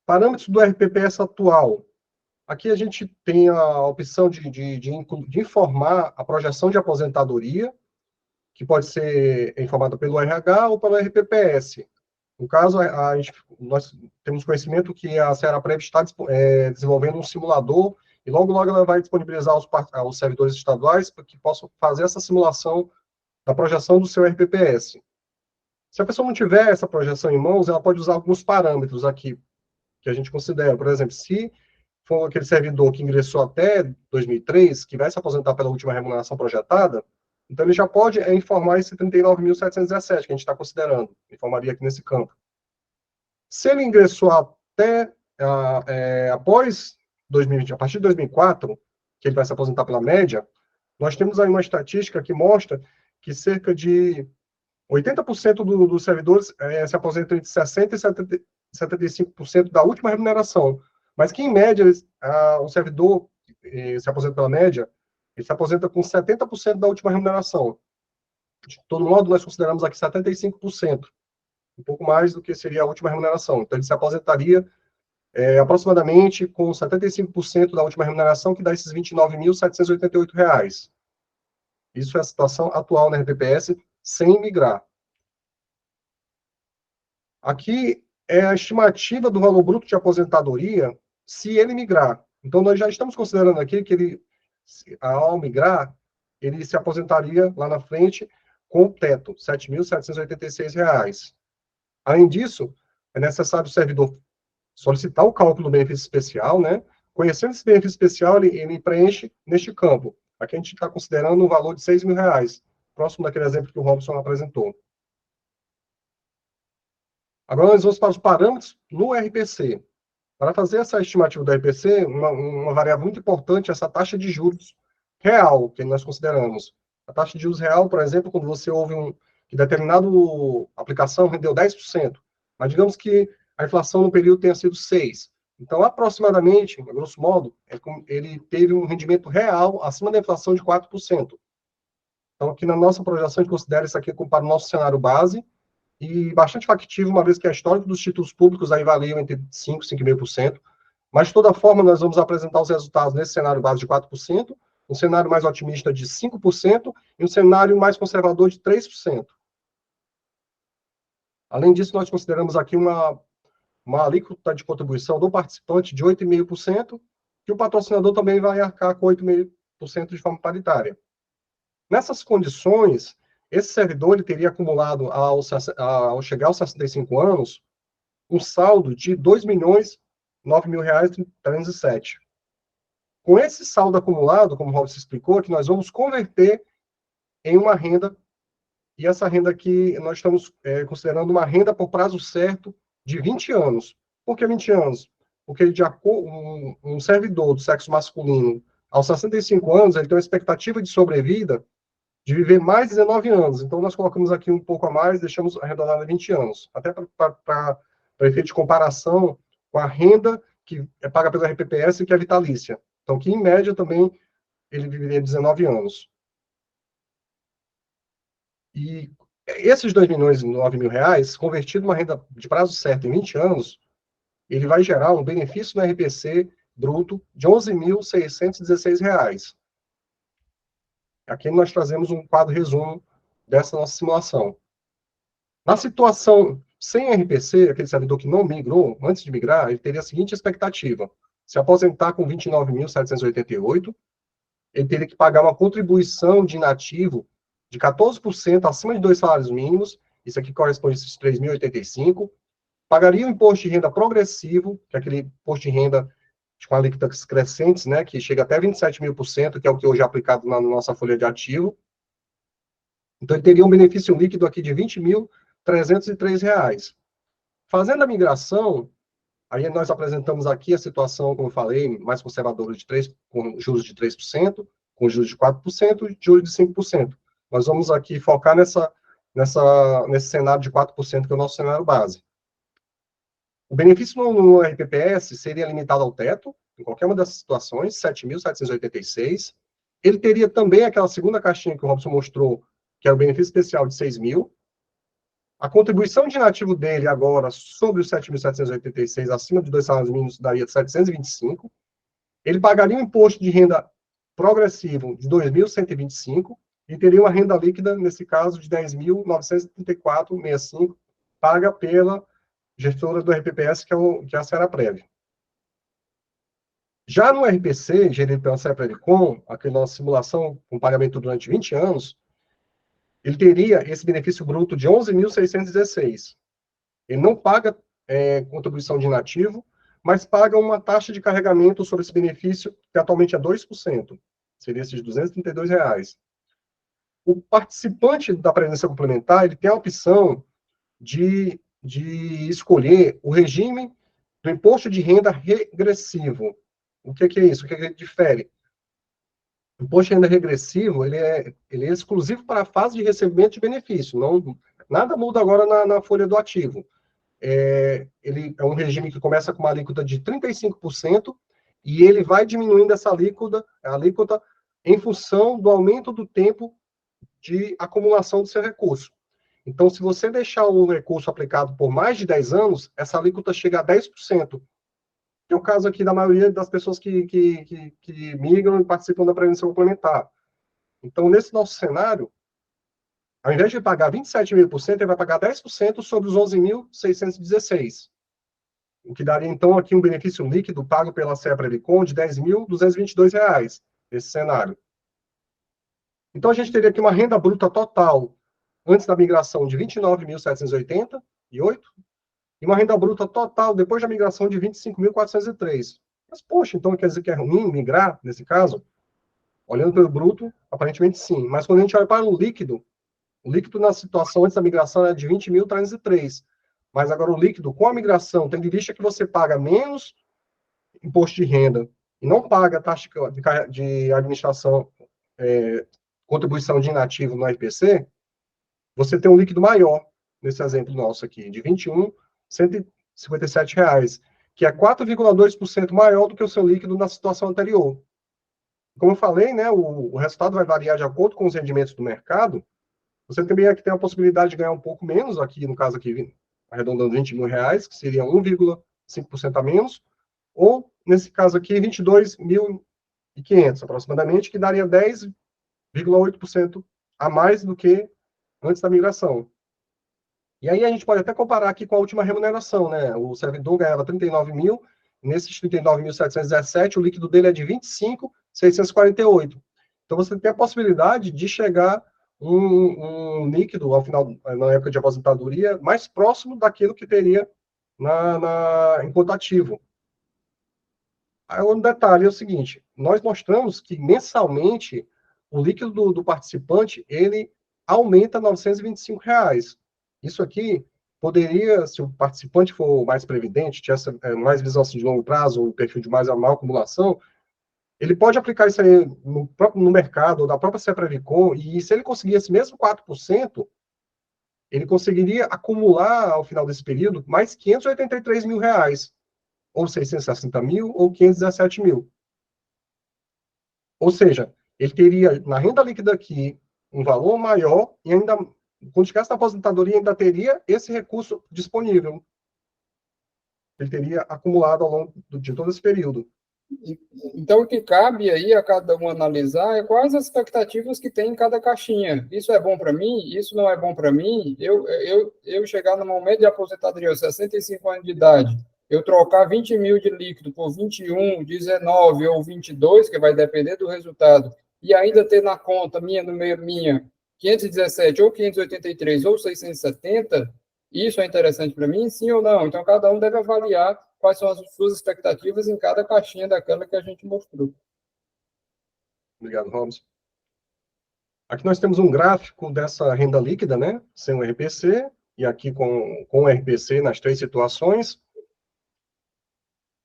Parâmetros do RPPS atual. Aqui a gente tem a opção de informar a projeção de aposentadoria, que pode ser informada pelo RH ou pelo RPPS. No caso, nós temos conhecimento que a Ceará-Prev está desenvolvendo um simulador e logo ela vai disponibilizar aos servidores estaduais para que possam fazer essa simulação da projeção do seu RPPS. Se a pessoa não tiver essa projeção em mãos, ela pode usar alguns parâmetros aqui que a gente considera. Por exemplo, se for aquele servidor que ingressou até 2003, que vai se aposentar pela última remuneração projetada, então ele já pode informar esse 39.717 que a gente está considerando, informaria aqui nesse campo. Se ele ingressou até após 2020, a partir de 2004, que ele vai se aposentar pela média, nós temos aí uma estatística que mostra que cerca de 80% dos servidores se aposentam entre 60% e 75% da última remuneração. Mas que, em média, o servidor se aposenta pela média, ele se aposenta com 70% da última remuneração. De todo modo, nós consideramos aqui 75%, um pouco mais do que seria a última remuneração. Então, ele se aposentaria aproximadamente com 75% da última remuneração, que dá esses R$ 29.788. Isso é a situação atual na RPPS, sem migrar. Aqui é a estimativa do valor bruto de aposentadoria se ele migrar. Então, nós já estamos considerando aqui que ele, ao migrar, ele se aposentaria lá na frente com o teto, R$ 7.786. Além disso, é necessário o servidor solicitar o cálculo do benefício especial, né? Conhecendo esse benefício especial, ele preenche neste campo. Aqui a gente está considerando um valor de R$ 6.000, próximo daquele exemplo que o Robson apresentou. Agora nós vamos para os parâmetros no RPC. Para fazer essa estimativa do RPC, uma variável muito importante é essa taxa de juros real, que nós consideramos. A taxa de juros real, por exemplo, quando você ouve que determinado aplicação rendeu 10%, mas digamos que a inflação no período tenha sido 6%. Então, aproximadamente, a grosso modo, ele teve um rendimento real acima da inflação de 4%. Então, aqui na nossa projeção, a gente considera isso aqui como para o nosso cenário base, e bastante factível, uma vez que a história dos títulos públicos aí variam entre 5% e 5,5%, mas de toda forma nós vamos apresentar os resultados nesse cenário base de 4%, um cenário mais otimista de 5% e um cenário mais conservador de 3%. Além disso, nós consideramos aqui uma alíquota de contribuição do participante de 8,5%, que o patrocinador também vai arcar com 8,5% de forma paritária. Nessas condições, esse servidor ele teria acumulado, ao chegar aos 65 anos, um saldo de R$ 2.009.307. Com esse saldo acumulado, como o Robson explicou, que nós vamos converter em uma renda, e essa renda aqui nós estamos considerando uma renda por prazo certo de 20 anos. Por que 20 anos? Porque um servidor do sexo masculino, aos 65 anos, ele tem uma expectativa de sobrevida de viver mais de 19 anos. Então, nós colocamos aqui um pouco a mais, deixamos arredondado a 20 anos. Até para efeito de comparação com a renda que é paga pelo RPPS e que é vitalícia. Então, que em média também ele viveria 19 anos. E esses R$ 2.009.000, convertido numa renda de prazo certo em 20 anos, ele vai gerar um benefício no RPC bruto de R$ 11.616. Aqui nós trazemos um quadro resumo dessa nossa simulação. Na situação sem RPC, aquele servidor que não migrou, antes de migrar, ele teria a seguinte expectativa: se aposentar com 29.788, ele teria que pagar uma contribuição de inativo de 14% acima de 2 salários mínimos, isso aqui corresponde a esses 3.085, pagaria um imposto de renda progressivo, que é aquele imposto de renda com alíquotas crescentes, né, que chega até 27.000%, que é o que hoje é aplicado na nossa folha de ativo. Então, ele teria um benefício líquido aqui de R$ 20.303. Fazendo a migração, aí nós apresentamos aqui a situação, como eu falei, mais conservadora de 3, com juros de 3%, com juros de 4% e juros de 5%. Nós vamos aqui focar nesse cenário de 4%, que é o nosso cenário base. O benefício no RPPS seria limitado ao teto, em qualquer uma dessas situações, 7.786. Ele teria também aquela segunda caixinha que o Robson mostrou, que é o benefício especial de 6.000. A contribuição de inativo dele agora, sobre os 7.786, acima de 2 salários mínimos, daria 725. Ele pagaria um imposto de renda progressivo de 2.125 e teria uma renda líquida, nesse caso, de 10.934,65, paga pela gestora do RPPS, que é a Seraprev. Já no RPC, gerido pela Seprevicom, aquela nossa simulação com pagamento durante 20 anos, ele teria esse benefício bruto de 11.616. Ele não paga contribuição de inativo, mas paga uma taxa de carregamento sobre esse benefício, que atualmente é 2%. Seria esses R$ 232. O participante da previdência complementar, ele tem a opção de escolher o regime do imposto de renda regressivo. O que é isso? O que ele difere? O imposto de renda regressivo, ele é exclusivo para a fase de recebimento de benefício. Nada muda agora na folha do ativo. Ele é um regime que começa com uma alíquota de 35% e ele vai diminuindo essa alíquota em função do aumento do tempo de acumulação do seu recurso. Então, se você deixar o recurso aplicado por mais de 10 anos, essa alíquota chega a 10%. Que é o caso aqui da maioria das pessoas que migram e participam da previdência complementar. Então, nesse nosso cenário, ao invés de pagar 27.000%, ele vai pagar 10% sobre os 11.616. O que daria, então, aqui um benefício líquido pago pela Seprevicom de R$ 10.222, nesse cenário. Então, a gente teria aqui uma renda bruta total, antes da migração, de R$ 29.788, e uma renda bruta total, depois da migração, de R$ 25.403. Mas, poxa, então quer dizer que é ruim migrar, nesse caso? Olhando pelo bruto, aparentemente sim. Mas quando a gente olha para o líquido na situação antes da migração era de 20.303. Mas agora o líquido com a migração, tendo em vista que você paga menos imposto de renda e não paga taxa de administração, contribuição de inativo no RPC, você tem um líquido maior, nesse exemplo nosso aqui, de R$ 21.157, que é 4,2% maior do que o seu líquido na situação anterior. Como eu falei, né, o resultado vai variar de acordo com os rendimentos do mercado. Você também aqui tem a possibilidade de ganhar um pouco menos, aqui no caso aqui, arredondando R$ 20.000, que seria 1,5% a menos, ou, nesse caso aqui, 22.500 aproximadamente, que daria 10,8% a mais do que antes da migração. E aí a gente pode até comparar aqui com a última remuneração, né? O servidor ganhava 39.000, nesses 39.717, o líquido dele é de 25.648. Então você tem a possibilidade de chegar um líquido, ao final, na época de aposentadoria, mais próximo daquilo que teria enquanto ativo. Aí um detalhe é o seguinte, nós mostramos que mensalmente o líquido do participante, ele aumenta R$ 925. Isso aqui poderia, se o participante for mais previdente, tivesse mais visão assim, de longo prazo, um perfil de mais maior acumulação, ele pode aplicar isso aí no mercado, ou da própria Seprevicom, e se ele conseguir esse mesmo 4%, ele conseguiria acumular, ao final desse período, mais R$ 583.000, ou 660.000, ou 517.000. Ou seja, ele teria, na renda líquida aqui, um valor maior, e ainda, quando chegasse na aposentadoria, ainda teria esse recurso disponível. Ele teria acumulado ao longo de todo esse período. Então, o que cabe aí a cada um analisar é quais as expectativas que tem em cada caixinha. Isso é bom para mim? Isso não é bom para mim? Eu chegar no momento de aposentadoria, 65 anos de idade, eu trocar 20.000 de líquido por 21, 19 ou 22, que vai depender do resultado, e ainda ter na conta minha 517 ou 583 ou 670, isso é interessante para mim, sim ou não? Então, cada um deve avaliar quais são as suas expectativas em cada caixinha daquela que a gente mostrou. Obrigado, Robson. Aqui nós temos um gráfico dessa renda líquida, né, sem o RPC, e aqui com o RPC nas 3 situações.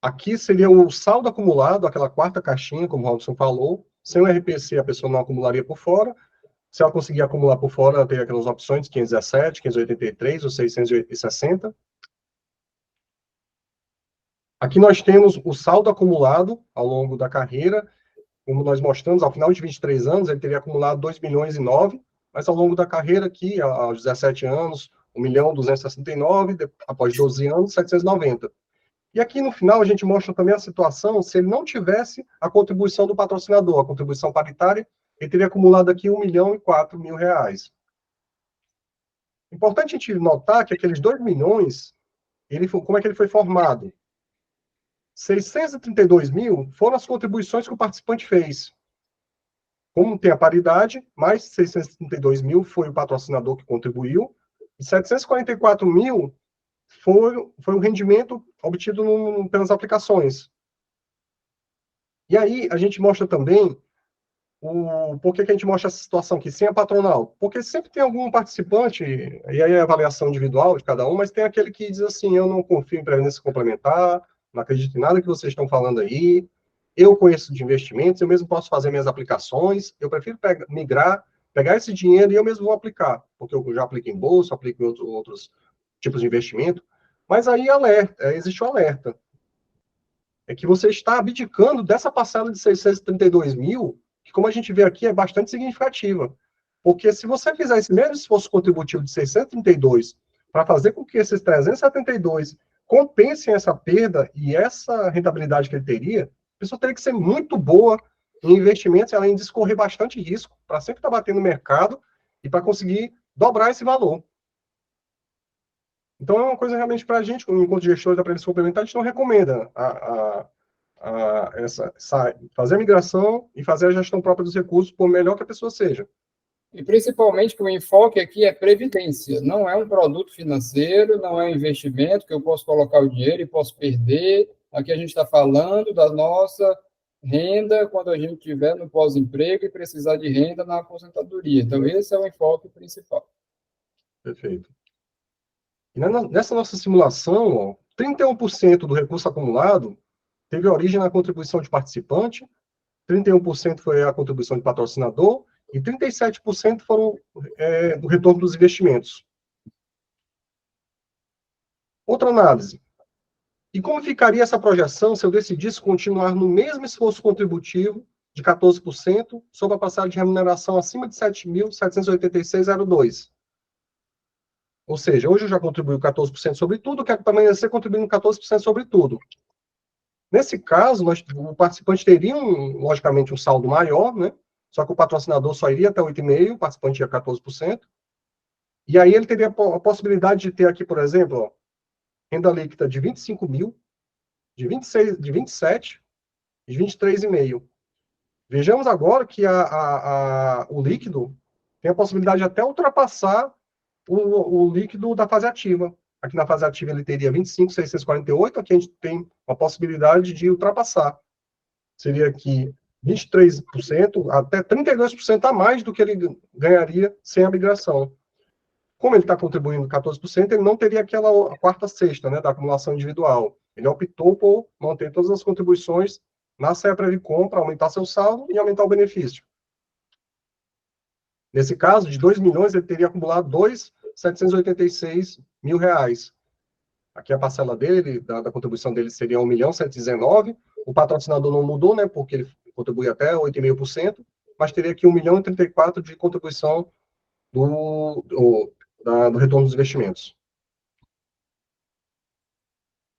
Aqui seria o saldo acumulado, aquela quarta caixinha, como o Robson falou. Sem o RPC, a pessoa não acumularia por fora. Se ela conseguir acumular por fora, ela teria aquelas opções 517, 583 ou 660. Aqui nós temos o saldo acumulado ao longo da carreira. Como nós mostramos, ao final de 23 anos, ele teria acumulado 2 milhões e 9, mas ao longo da carreira aqui, aos 17 anos, 1.269.000, após 12 anos, 790. E aqui no final a gente mostra também a situação se ele não tivesse a contribuição do patrocinador, a contribuição paritária, ele teria acumulado aqui R$1.004.000. Importante a gente notar que aqueles 2 milhões, como é que ele foi formado? 632 mil foram as contribuições que o participante fez. Como tem a paridade, mais 632 mil foi o patrocinador que contribuiu, e 744 mil foi o rendimento obtido pelas aplicações. E aí a gente mostra também por que a gente mostra essa situação aqui, sem a patronal? Porque sempre tem algum participante, e aí é a avaliação individual de cada um, mas tem aquele que diz assim, eu não confio em previdência complementar, não acredito em nada que vocês estão falando aí, eu conheço de investimentos, eu mesmo posso fazer minhas aplicações, eu prefiro migrar, pegar esse dinheiro e eu mesmo vou aplicar, porque eu já aplico em bolsa, aplico em outros tipos de investimento, mas aí existe um alerta, é que você está abdicando dessa parcela de 632 mil, que como a gente vê aqui é bastante significativa, porque se você fizer esse mesmo esforço contributivo de 632 para fazer com que esses 372 compensem essa perda e essa rentabilidade que ele teria, a pessoa teria que ser muito boa em investimentos, além de escorrer bastante risco, para sempre estar batendo no mercado e para conseguir dobrar esse valor. Então, é uma coisa realmente para a gente, enquanto gestor da previdência complementar, a gente não recomenda fazer a migração e fazer a gestão própria dos recursos, por melhor que a pessoa seja. E principalmente que o enfoque aqui é previdência, não é um produto financeiro, não é um investimento que eu posso colocar o dinheiro e posso perder. Aqui a gente está falando da nossa renda quando a gente estiver no pós-emprego e precisar de renda na aposentadoria. Então, esse é o enfoque principal. Perfeito. E nessa nossa simulação, 31% do recurso acumulado teve origem na contribuição de participante, 31% foi a contribuição de patrocinador e 37% foram do retorno dos investimentos. Outra análise. E como ficaria essa projeção se eu decidisse continuar no mesmo esforço contributivo de 14% sob a parcela de remuneração acima de 7.786,02? Ou seja, hoje eu já contribuí 14% sobre tudo, quero permanecer contribuindo 14% sobre tudo. Nesse caso, o participante teria, logicamente, um saldo maior, né? Só que o patrocinador só iria até 8,5%, o participante ia 14%. E aí ele teria a possibilidade de ter aqui, por exemplo, ó, renda líquida de 25 mil, de 26, de 27 e de 23,5. Vejamos agora que o líquido tem a possibilidade de até ultrapassar o líquido da fase ativa. Aqui na fase ativa ele teria 25.648, aqui a gente tem a possibilidade de ultrapassar. Seria aqui 23%, até 32% a mais do que ele ganharia sem a migração. Como ele está contribuindo 14%, ele não teria aquela quarta sexta, né, da acumulação individual. Ele optou por manter todas as contribuições na CEPREVICOM para aumentar seu saldo e aumentar o benefício. Nesse caso, de 2 milhões, ele teria acumulado 2.786.000 reais. Aqui a parcela dele, da contribuição dele, seria 1.119.000. O patrocinador não mudou, né, porque ele contribui até 8,5%, mas teria aqui 1.034.000 de contribuição do retorno dos investimentos.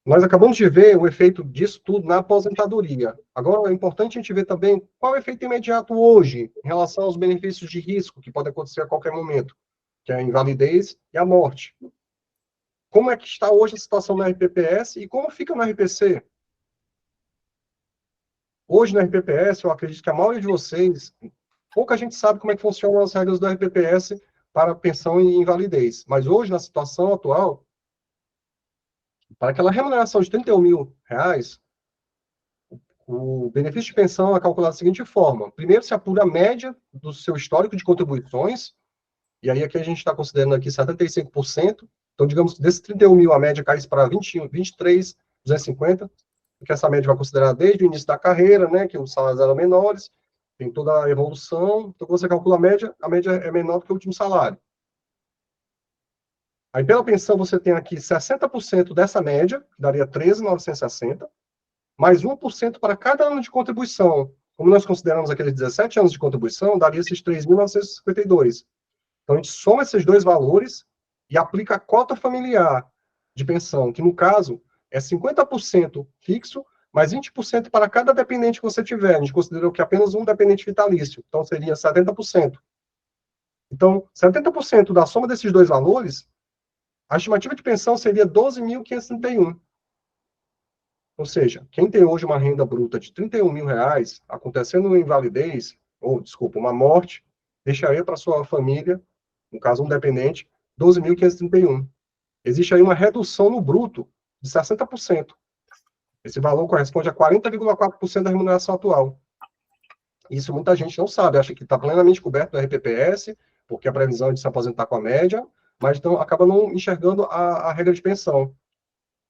Nós acabamos de ver o efeito disso tudo na aposentadoria. Agora, é importante a gente ver também qual é o efeito imediato hoje em relação aos benefícios de risco que podem acontecer a qualquer momento, que é a invalidez e a morte. Como é que está hoje a situação na RPPS e como fica no RPC? Hoje na RPPS, eu acredito que a maioria de vocês, pouca gente sabe como é que funcionam as regras do RPPS para pensão e invalidez. Mas hoje, na situação atual, para aquela remuneração de R$31 mil, o benefício de pensão é calculado da seguinte forma. Primeiro, se apura a média do seu histórico de contribuições, e aí aqui a gente está considerando aqui 75%. Então, digamos que desses 31 mil, a média cai para 23.250, porque essa média vai considerar desde o início da carreira, né, que os salários eram menores, tem toda a evolução. Então, quando você calcula a média é menor do que o último salário. Aí, pela pensão, você tem aqui 60% dessa média, que daria 13.960, mais 1% para cada ano de contribuição. Como nós consideramos aqueles 17 anos de contribuição, daria esses 3.952. Então, a gente soma esses dois valores e aplica a cota familiar de pensão, que, no caso, é 50% fixo, mais 20% para cada dependente que você tiver. A gente considerou que apenas um dependente vitalício, então seria 70%. Então, 70% da soma desses dois valores, a estimativa de pensão seria 12.531. Ou seja, quem tem hoje uma renda bruta de R$31 mil, acontecendo uma invalidez, ou, desculpa, uma morte, deixaria para sua família, no caso um dependente, 12.531. Existe aí uma redução no bruto de 60%. Esse valor corresponde a 40,4% da remuneração atual. Isso muita gente não sabe, acha que está plenamente coberto do RPPS, porque a previsão é de se aposentar com a média, mas então acaba não enxergando a regra de pensão.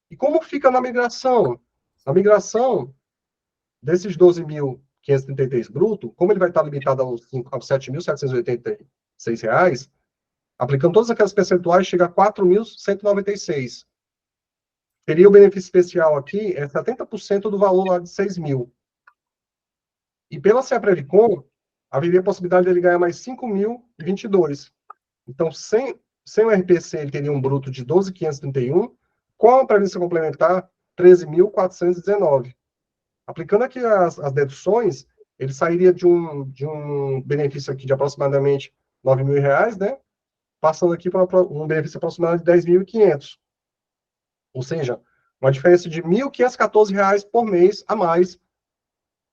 E como fica na migração? Na migração, desses 12.533 bruto, como ele vai estar limitado aos R$7.786, aplicando todas aquelas percentuais, chega a 4.196. Teria o benefício especial aqui, é 70% do valor lá de 6 mil. E pela CEPREVICOM, haveria a possibilidade de ele ganhar mais 5.022. Então, sem o RPC, ele teria um bruto de 12.531, com a previdência complementar, 13.419. Aplicando aqui as deduções, ele sairia de um benefício aqui de aproximadamente R$9 mil, né? Passando aqui para um benefício aproximado de 10.500. Ou seja, uma diferença de R$1.514 por mês a mais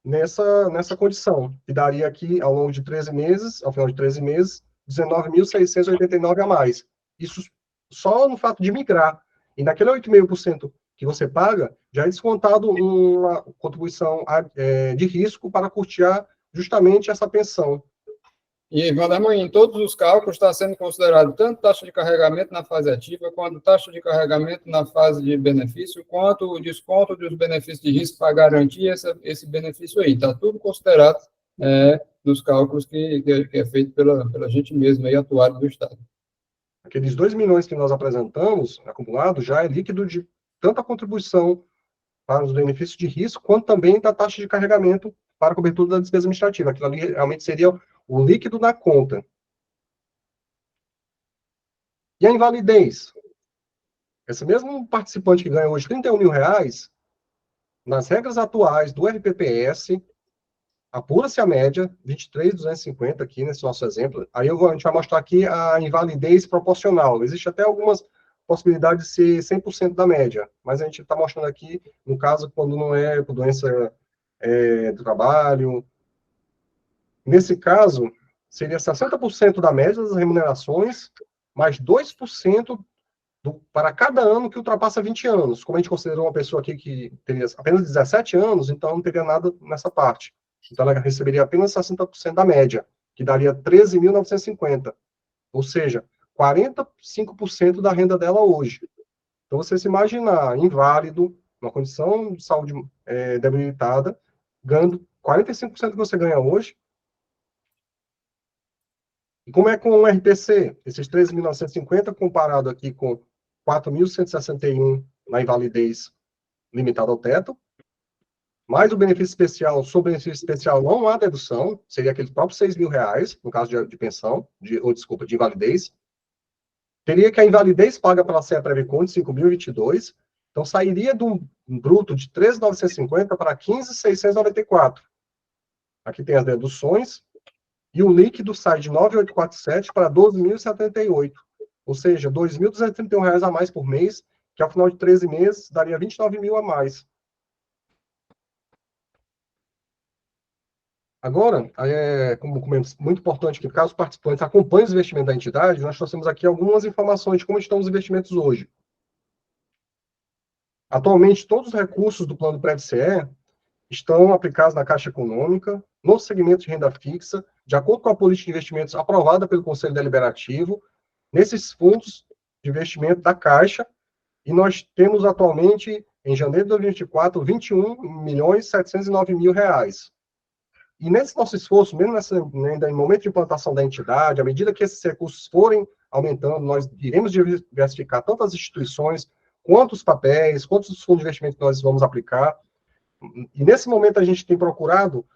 nessa condição, que daria aqui, ao longo de 13 meses, ao final de 13 meses, 19.689 a mais. Isso só no fato de migrar. E naquele 8,5% que você paga, já é descontado uma contribuição de risco para custear justamente essa pensão. E, Vanderman, em todos os cálculos está sendo considerado tanto taxa de carregamento na fase ativa, quanto taxa de carregamento na fase de benefício, quanto o desconto dos benefícios de risco para garantir esse benefício aí. Está tudo considerado nos cálculos que é feito pela gente mesmo, aí, atuário do Estado. Aqueles 2 milhões que nós apresentamos, acumulado, já é líquido de tanta contribuição para os benefícios de risco, quanto também da taxa de carregamento para a cobertura da despesa administrativa. Aquilo ali realmente seria o líquido da conta. E a invalidez? Esse mesmo participante que ganha hoje R$31 mil, nas regras atuais do RPPS, apura-se a média, 23.250 aqui nesse nosso exemplo. Aí a gente vai mostrar aqui a invalidez proporcional. Existe até algumas possibilidades de ser 100% da média, mas a gente está mostrando aqui, no caso, quando não é por doença do trabalho. Nesse caso, seria 60% da média das remunerações, mais 2% para cada ano que ultrapassa 20 anos. Como a gente considerou uma pessoa aqui que teria apenas 17 anos, então não teria nada nessa parte. Então ela receberia apenas 60% da média, que daria 13.950. Ou seja, 45% da renda dela hoje. Então você se imaginar inválido, uma condição de saúde debilitada, ganhando 45% que você ganha hoje. E como é com o RPC? Esses 13.950 comparado aqui com 4.161 na invalidez limitada ao teto, mais o benefício especial, sobre benefício especial não há dedução, seria aqueles próprios R$6 mil, no caso de pensão, de invalidez. Teria que a invalidez paga pela CEPREVICOM de 5.022, então sairia de um bruto de 13.950 para 15.694. Aqui tem as deduções, e o líquido sai de 9.847 para 12.078, ou seja, R$ 2.231 a mais por mês, que ao final de 13 meses daria 29 mil a mais. Agora, como é muito importante que, caso os participantes acompanhem os investimentos da entidade, nós trouxemos aqui algumas informações de como estão os investimentos hoje. Atualmente, todos os recursos do Plano PREVCE estão aplicados na Caixa Econômica, no segmento de renda fixa, de acordo com a política de investimentos aprovada pelo Conselho Deliberativo, nesses fundos de investimento da Caixa, e nós temos atualmente, em janeiro de 2024, R$ 21.709.000. E nesse nosso esforço, mesmo ainda em momento de implantação da entidade, à medida que esses recursos forem aumentando, nós iremos diversificar tanto as instituições, quanto os papéis, quanto os fundos de investimento que nós vamos aplicar. E nesse momento a gente tem procurado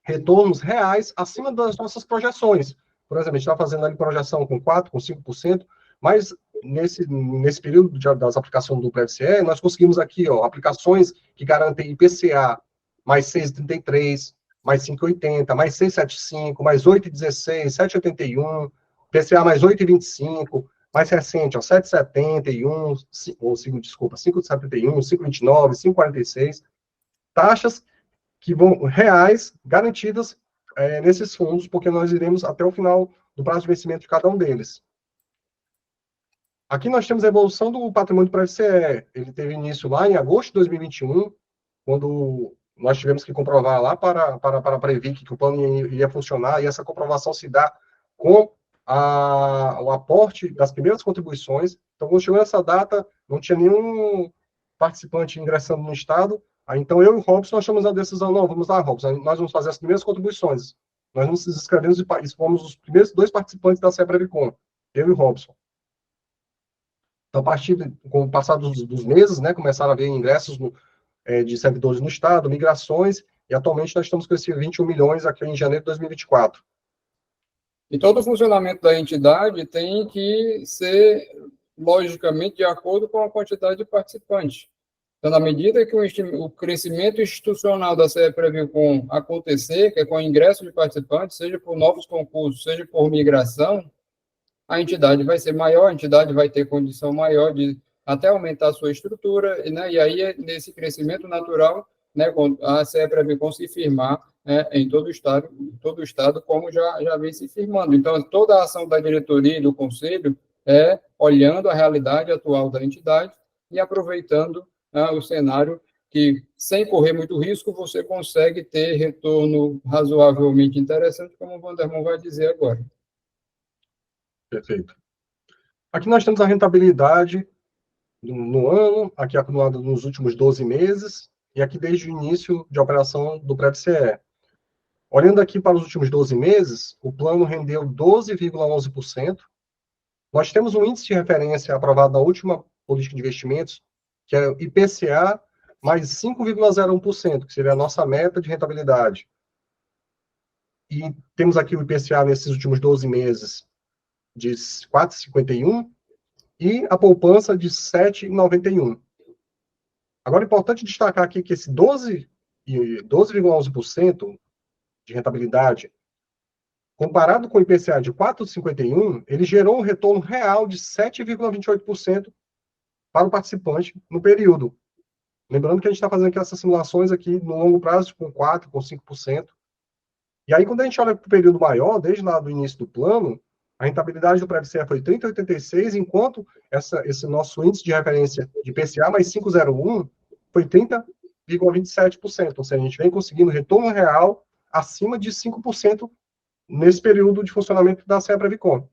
retornos reais acima das nossas projeções. Por exemplo, a gente está fazendo ali projeção com 4%, com 5%, mas nesse período das aplicações do PREVCE, nós conseguimos aqui aplicações que garantem IPCA mais 6,33, mais 5,80, mais 6,75, mais 8,16, 7,81, IPCA mais 8,25, mais recente, 7,71, 5,71, 5,29, 5,46, taxas que vão reais, garantidas nesses fundos, porque nós iremos até o final do prazo de vencimento de cada um deles. Aqui nós temos a evolução do patrimônio do PREVCE. Ele teve início lá em agosto de 2021, quando nós tivemos que comprovar lá para a Previc que o plano ia funcionar, e essa comprovação se dá com o aporte das primeiras contribuições. Então, quando chegou essa data, não tinha nenhum participante ingressando no Estado. Aí, então, eu e o Robson, nós chamamos a decisão, não, vamos lá, Robson, nós vamos fazer as primeiras contribuições. Nós nos inscrevemos e fomos os primeiros 2 participantes da CEPREVICOM, eu e o Robson. Então, a partir com o passar dos meses, né, começaram a haver ingressos de servidores no Estado, migrações, e atualmente nós estamos com esses 21 milhões aqui em janeiro de 2024. E todo o funcionamento da entidade tem que ser, logicamente, de acordo com a quantidade de participantes. Então, na medida que o crescimento institucional da CEPREVICOM acontecer, que é com o ingresso de participantes, seja por novos concursos, seja por migração, a entidade vai ser maior, a entidade vai ter condição maior de até aumentar a sua estrutura, né, e aí, nesse crescimento natural, né, a CEPREVICOM se firmar, né, em todo o estado, como já vem se firmando. Então, toda a ação da diretoria e do conselho é olhando a realidade atual da entidade e aproveitando o cenário que, sem correr muito risco, você consegue ter retorno razoavelmente interessante, como o Vandermon vai dizer agora. Perfeito. Aqui nós temos a rentabilidade no ano, aqui acumulada nos últimos 12 meses, e aqui desde o início de operação do PREVCE. Olhando aqui para os últimos 12 meses, o plano rendeu 12,11%. Nós temos um índice de referência aprovado na última política de investimentos, que é o IPCA mais 5,01%, que seria a nossa meta de rentabilidade. E temos aqui o IPCA nesses últimos 12 meses de 4,51% e a poupança de 7,91%. Agora, é importante destacar aqui que esse 12,11% de rentabilidade, comparado com o IPCA de 4,51%, ele gerou um retorno real de 7,28% para o participante no período. Lembrando que a gente está fazendo aqui essas simulações aqui no longo prazo com 4%, com 5%. E aí, quando a gente olha para o período maior, desde lá do início do plano, a rentabilidade do PREVCE foi 30,86, enquanto esse nosso índice de referência de IPCA mais 5,01 foi 30,27%. Ou seja, a gente vem conseguindo retorno real acima de 5% nesse período de funcionamento da CEPREVICOM.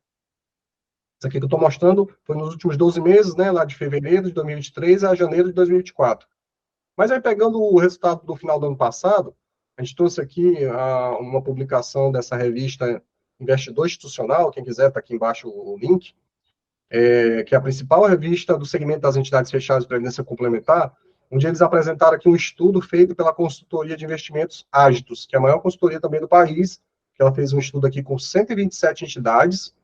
Isso aqui que eu estou mostrando foi nos últimos 12 meses, né, lá de fevereiro de 2023 a janeiro de 2024. Mas aí, pegando o resultado do final do ano passado, a gente trouxe aqui uma publicação dessa revista Investidor Institucional, quem quiser, está aqui embaixo o link, que é a principal revista do segmento das entidades fechadas de previdência complementar, onde eles apresentaram aqui um estudo feito pela consultoria de investimentos Agitos, que é a maior consultoria também do país, que ela fez um estudo aqui com 127 entidades,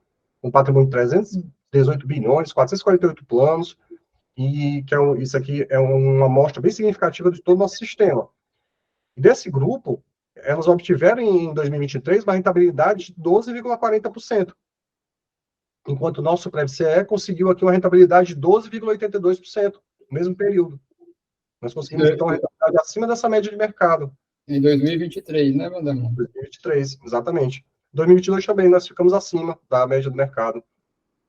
com patrimônio de 318 bilhões, 448 planos, e que isso aqui é uma amostra bem significativa de todo o nosso sistema. E desse grupo, elas obtiveram em 2023 uma rentabilidade de 12,40%, enquanto o nosso PREVCE conseguiu aqui uma rentabilidade de 12,82% no mesmo período. Nós conseguimos, então, uma rentabilidade acima dessa média de mercado. Em 2023, né, Vandermon? 2023, exatamente. 2022 também nós ficamos acima da média do mercado.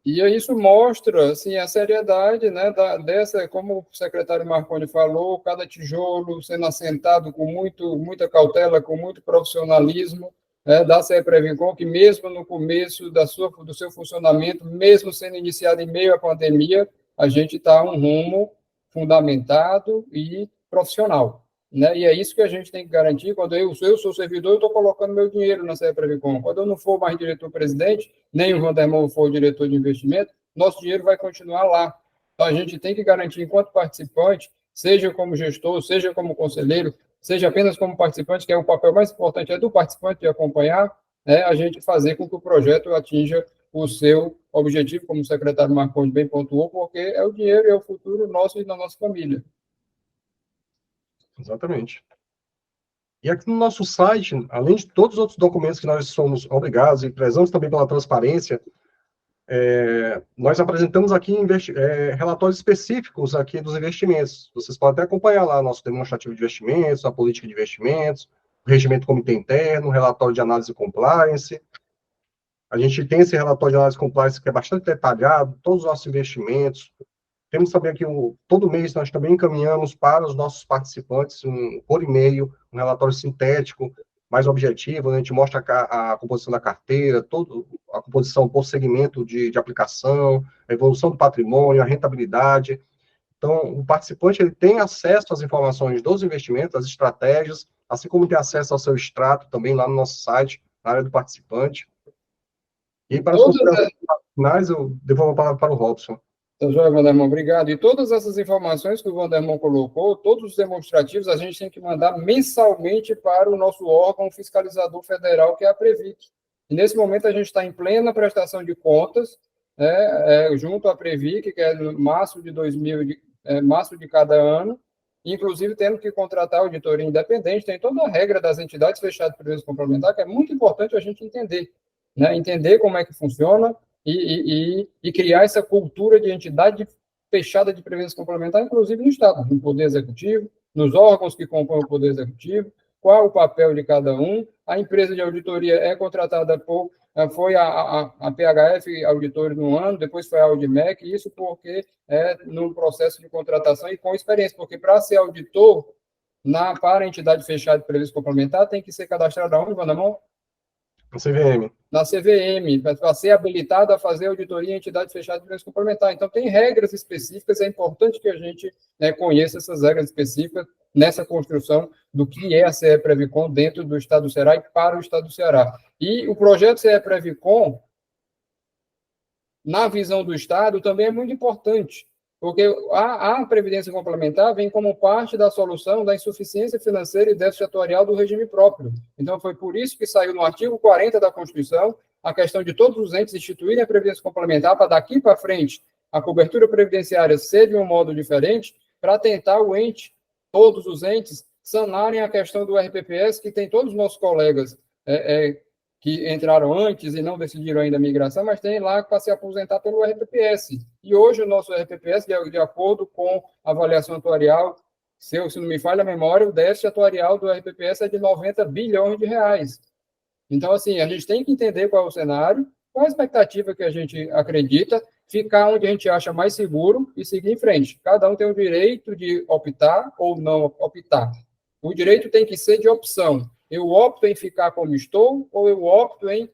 E isso mostra, assim, a seriedade, né, dessa, como o secretário Marconi falou, cada tijolo sendo assentado com muita cautela, com muito profissionalismo, da CEPREVICOM, que mesmo no começo do seu funcionamento, mesmo sendo iniciado em meio à pandemia, a gente está um rumo fundamentado e profissional, né? E é isso que a gente tem que garantir. Quando eu sou servidor, eu estou colocando meu dinheiro na CEPREVICOM. Quando eu não for mais diretor-presidente, nem o Vandermon for o diretor de investimento, nosso dinheiro vai continuar lá. Então, a gente tem que garantir, enquanto participante, seja como gestor, seja como conselheiro, seja apenas como participante, que é o papel mais importante, é do participante de acompanhar, a gente fazer com que o projeto atinja o seu objetivo, como o secretário Marconi bem pontuou, porque é o dinheiro e é o futuro nosso e da nossa família. Exatamente. E aqui no nosso site, além de todos os outros documentos que nós somos obrigados e prezamos também pela transparência, nós apresentamos aqui relatórios específicos aqui dos investimentos. Vocês podem até acompanhar lá nosso demonstrativo de investimentos, a política de investimentos, o regimento do comitê interno, o relatório de análise e compliance. A gente tem esse relatório de análise e compliance que é bastante detalhado, todos os nossos investimentos. Temos também aqui, todo mês, nós também encaminhamos para os nossos participantes, por e-mail, um relatório sintético, mais objetivo, né? A gente mostra a composição da carteira, a composição por segmento de aplicação, a evolução do patrimônio, a rentabilidade. Então, o participante ele tem acesso às informações dos investimentos, às estratégias, assim como tem acesso ao seu extrato também lá no nosso site, na área do participante. E para as considerações finais, eu devolvo a palavra para o Robson. Então, Joia, Vandermon, obrigado. E todas essas informações que o Vandermon colocou, todos os demonstrativos, a gente tem que mandar mensalmente para o nosso órgão fiscalizador federal, que é a Previc. E nesse momento a gente está em plena prestação de contas, junto à Previc, que é no março de cada ano, inclusive tendo que contratar auditoria independente, tem toda a regra das entidades fechadas de previdência complementar, que é muito importante a gente entender, né? Entender como é que funciona, e criar essa cultura de entidade fechada de previdência complementar, inclusive no Estado, no Poder Executivo, nos órgãos que compõem o Poder Executivo, qual o papel de cada um. A empresa de auditoria é contratada foi a PHF auditor no ano, depois foi a Audimec, isso porque num processo de contratação e com experiência, porque para ser auditor, para a entidade fechada de previdência complementar, tem que ser cadastrado aonde, Vandermon? Na CVM. Na CVM, para ser habilitado a fazer auditoria em entidade fechada de previdência complementar. Então, tem regras específicas, é importante que a gente conheça essas regras específicas nessa construção do que é a CEPREVICOM dentro do Estado do Ceará e para o Estado do Ceará. E o projeto CEPREVICOM, na visão do Estado, também é muito importante, porque a Previdência Complementar vem como parte da solução da insuficiência financeira e déficit atuarial do regime próprio. Então, foi por isso que saiu no artigo 40 da Constituição a questão de todos os entes instituírem a Previdência Complementar para daqui para frente a cobertura previdenciária ser de um modo diferente, para tentar todos os entes, sanarem a questão do RPPS, que tem todos os nossos colegas que entraram antes e não decidiram ainda a migração, mas tem lá para se aposentar pelo RPPS. E hoje o nosso RPPS, de acordo com a avaliação atuarial, se não me falha a memória, o déficit atuarial do RPPS é de 90 bilhões de reais. Então, assim, a gente tem que entender qual é o cenário, qual a expectativa que a gente acredita, ficar onde a gente acha mais seguro e seguir em frente. Cada um tem o direito de optar ou não optar. O direito tem que ser de opção. Eu opto em ficar como estou ou eu opto em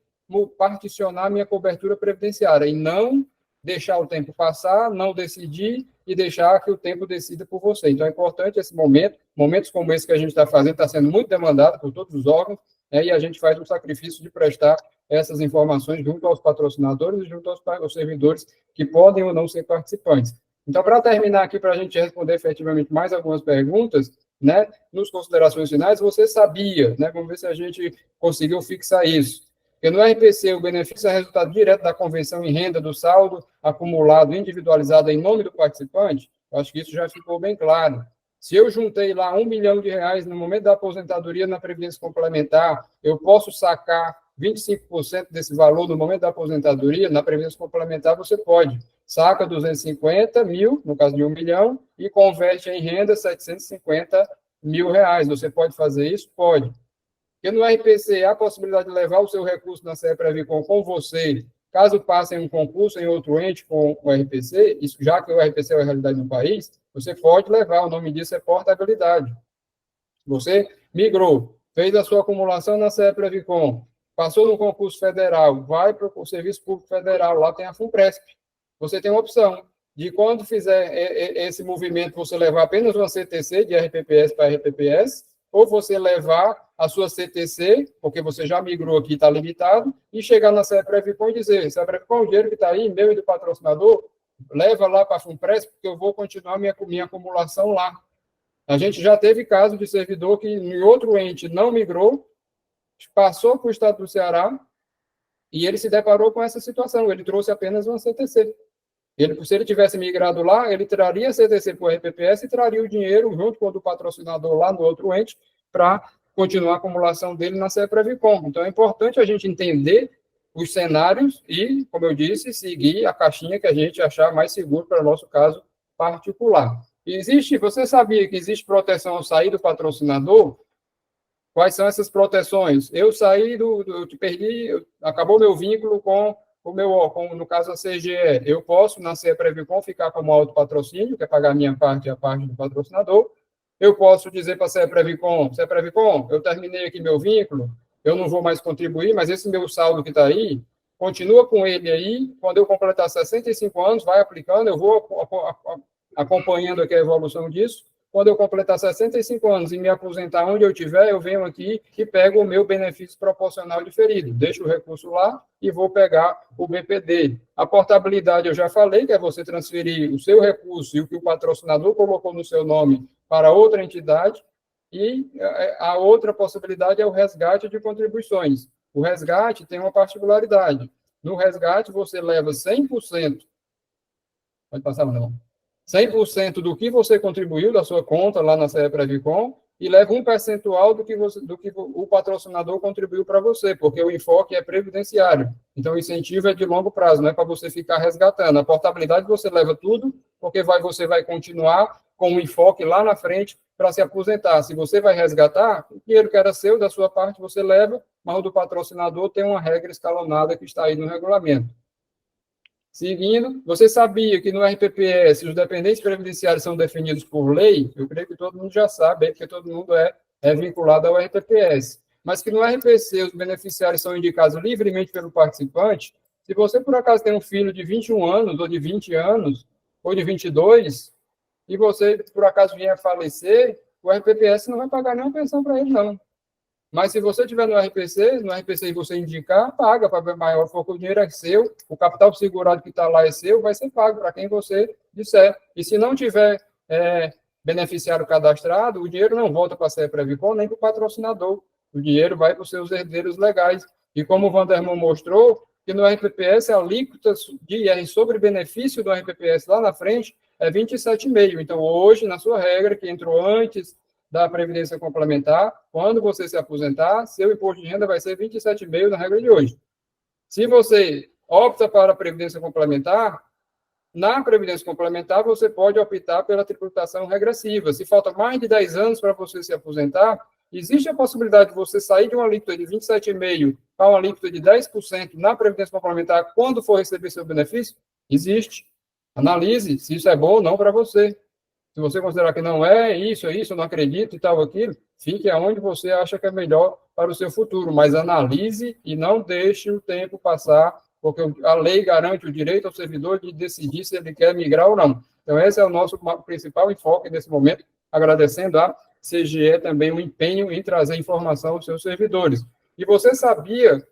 particionar minha cobertura previdenciária e não deixar o tempo passar, não decidir e deixar que o tempo decida por você. Então, é importante esse momento. Momentos como esse que a gente está fazendo está sendo muito demandado por todos os órgãos, e a gente faz um sacrifício de prestar essas informações junto aos patrocinadores e junto aos servidores que podem ou não ser participantes. Então, para terminar aqui, para a gente responder efetivamente mais algumas perguntas, né, nos considerações finais, você sabia, né, vamos ver se a gente conseguiu fixar isso, porque no RPC o benefício é resultado direto da convenção em renda do saldo acumulado individualizado em nome do participante. Acho que isso já ficou bem claro. Se eu juntei lá R$1 milhão no momento da aposentadoria na Previdência Complementar, eu posso sacar 25% desse valor no momento da aposentadoria, na Previdência Complementar você pode. Saca 250 mil, no caso de R$1 milhão, e converte em renda 750 R$ 1.000. Você pode fazer isso? Pode. Porque no RPC há a possibilidade de levar o seu recurso na CE-Previcom com você, caso passe em um concurso em outro ente com o RPC, isso já que o RPC é a realidade no país, você pode levar, o nome disso é portabilidade. Você migrou, fez a sua acumulação na CE-Previcom, passou no concurso federal, vai para o Serviço Público Federal, lá tem a FUNPRESP. Você tem uma opção de, quando fizer esse movimento, você levar apenas uma CTC de RPPS para RPPS, ou você levar a sua CTC, porque você já migrou aqui, está limitado, e chegar na CE-Previcom e dizer: CE-Previcom, o dinheiro que está aí, meu e do patrocinador, leva lá para a FUNPRESP, porque eu vou continuar minha acumulação lá. A gente já teve caso de servidor que em outro ente não migrou, passou para o estado do Ceará, e ele se deparou com essa situação, ele trouxe apenas uma CTC. Se ele tivesse migrado lá, ele traria a CTC para o RPPS e traria o dinheiro junto com o do patrocinador lá no outro ente para continuar a acumulação dele na CE-Previcom. Então, é importante a gente entender os cenários e, como eu disse, seguir a caixinha que a gente achar mais seguro para o nosso caso particular. Você sabia que existe proteção ao sair do patrocinador? Quais são essas proteções? Eu saí eu te perdi, acabou meu vínculo com no caso a CGE, eu posso, na CE-Previcom, ficar como autopatrocínio, que é pagar a minha parte e a parte do patrocinador. Eu posso dizer para a CE-Previcom, eu terminei aqui meu vínculo, eu não vou mais contribuir, mas esse meu saldo que está aí, continua com ele aí, quando eu completar 65 anos, vai aplicando, eu vou acompanhando aqui a evolução disso. Quando eu completar 65 anos e me aposentar onde eu estiver, eu venho aqui e pego o meu benefício proporcional diferido. Deixo o recurso lá e vou pegar o BPD. A portabilidade, eu já falei, que é você transferir o seu recurso e o que o patrocinador colocou no seu nome para outra entidade. E a outra possibilidade é o resgate de contribuições. O resgate tem uma particularidade. No resgate, você leva 100%. Pode passar, não. 100% do que você contribuiu da sua conta lá na CE-Previcom e leva um percentual do que o patrocinador contribuiu para você, porque o enfoque é previdenciário. Então, o incentivo é de longo prazo, não é para você ficar resgatando. A portabilidade você leva tudo, porque você vai continuar com um enfoque lá na frente para se aposentar. Se você vai resgatar, o dinheiro que era seu, da sua parte, você leva, mas o do patrocinador tem uma regra escalonada que está aí no regulamento. Seguindo, você sabia que no RPPS os dependentes previdenciários são definidos por lei? Eu creio que todo mundo já sabe, porque todo mundo é vinculado ao RPPS. Mas que no RPC os beneficiários são indicados livremente pelo participante. Se você, por acaso, tem um filho de 21 anos, ou de 20 anos, ou de 22, e você, por acaso, vier a falecer, o RPPS não vai pagar nenhuma pensão para ele, não. Mas se você tiver no RPC e você indicar, paga para maior, porque o dinheiro é seu, o capital segurado que está lá é seu, vai ser pago para quem você disser. E se não tiver beneficiário cadastrado, o dinheiro não volta para a CE-Previcom nem para o patrocinador. O dinheiro vai para os seus herdeiros legais. E como o Vandermon mostrou, que no RPPS a alíquota de IR sobre benefício do RPPS lá na frente é 27,5%. Então, hoje, na sua regra, que entrou antes da Previdência Complementar, quando você se aposentar, seu imposto de renda vai ser 27,5% na regra de hoje. Se você opta para a Previdência Complementar, na Previdência Complementar você pode optar pela tributação regressiva. Se falta mais de 10 anos para você se aposentar, existe a possibilidade de você sair de uma alíquota de 27,5% para uma alíquota de 10% na Previdência Complementar quando for receber seu benefício? Existe. Analise se isso é bom ou não para você. Se você considerar que não é isso, eu não acredito e tal, aquilo, fique aonde você acha que é melhor para o seu futuro, mas analise e não deixe o tempo passar, porque a lei garante o direito ao servidor de decidir se ele quer migrar ou não. Então, esse é o nosso principal enfoque nesse momento, agradecendo a CGE também o empenho em trazer informação aos seus servidores. E você sabia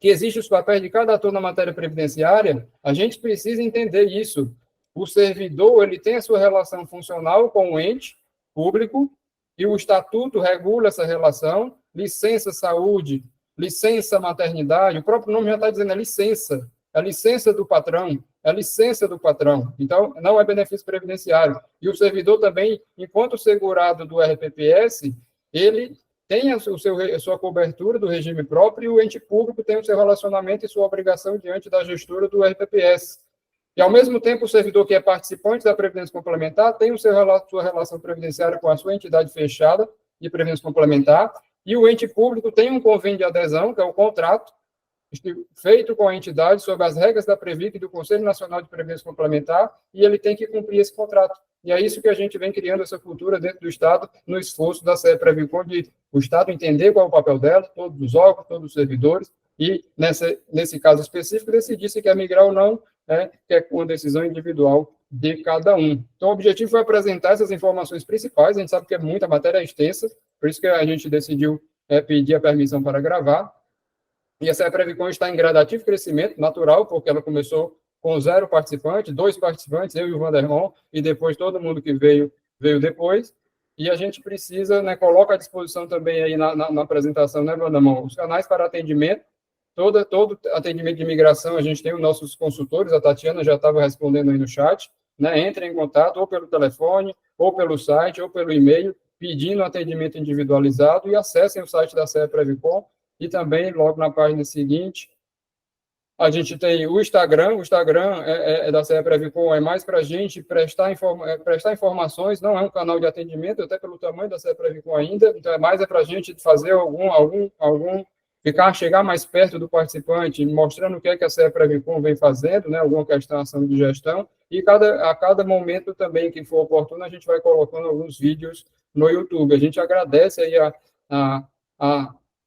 que existem os papéis de cada ator na matéria previdenciária? A gente precisa entender isso. O servidor, ele tem a sua relação funcional com o ente público e o estatuto regula essa relação, licença saúde, licença maternidade, o próprio nome já está dizendo, é licença do patrão, é licença do patrão. Então, não é benefício previdenciário. E o servidor também, enquanto segurado do RPPS, ele tem a sua cobertura do regime próprio e o ente público tem o seu relacionamento e sua obrigação diante da gestora do RPPS. E, ao mesmo tempo, o servidor que é participante da Previdência Complementar tem sua relação previdenciária com a sua entidade fechada de Previdência Complementar, e o ente público tem um convênio de adesão, que é o contrato, feito com a entidade sob as regras da Previc e do Conselho Nacional de Previdência Complementar, e ele tem que cumprir esse contrato. E é isso que a gente vem criando essa cultura dentro do Estado, no esforço da CEPREVICOM de o Estado entender qual é o papel dela, todos os órgãos, todos os servidores, e nesse caso específico, decidir se quer migrar ou não, que é uma decisão individual de cada um. Então, o objetivo foi apresentar essas informações principais, a gente sabe que é muita matéria extensa, por isso que a gente decidiu pedir a permissão para gravar. E a CEPREVICOM está em gradativo crescimento natural, porque ela começou com 0 participantes, 2 participantes, eu e o Vandermon, e depois todo mundo que veio depois. E a gente precisa, coloca à disposição também aí na apresentação, Vandermon, os canais para atendimento, todo atendimento de imigração, a gente tem os nossos consultores, a Tatiana já estava respondendo aí no chat, entrem em contato ou pelo telefone, ou pelo site, ou pelo e-mail, pedindo atendimento individualizado, e acessem o site da CEPREVICOM. E também, logo na página seguinte, a gente tem o Instagram é da CEPREVICOM, é mais para a gente prestar informações, não é um canal de atendimento, até pelo tamanho da CEPREVICOM ainda, então é mais para a gente fazer chegar mais perto do participante, mostrando o que é que a CEPREVICOM vem fazendo, alguma questão, ação de gestão, e a cada momento também que for oportuno, a gente vai colocando alguns vídeos no YouTube. A gente agradece aí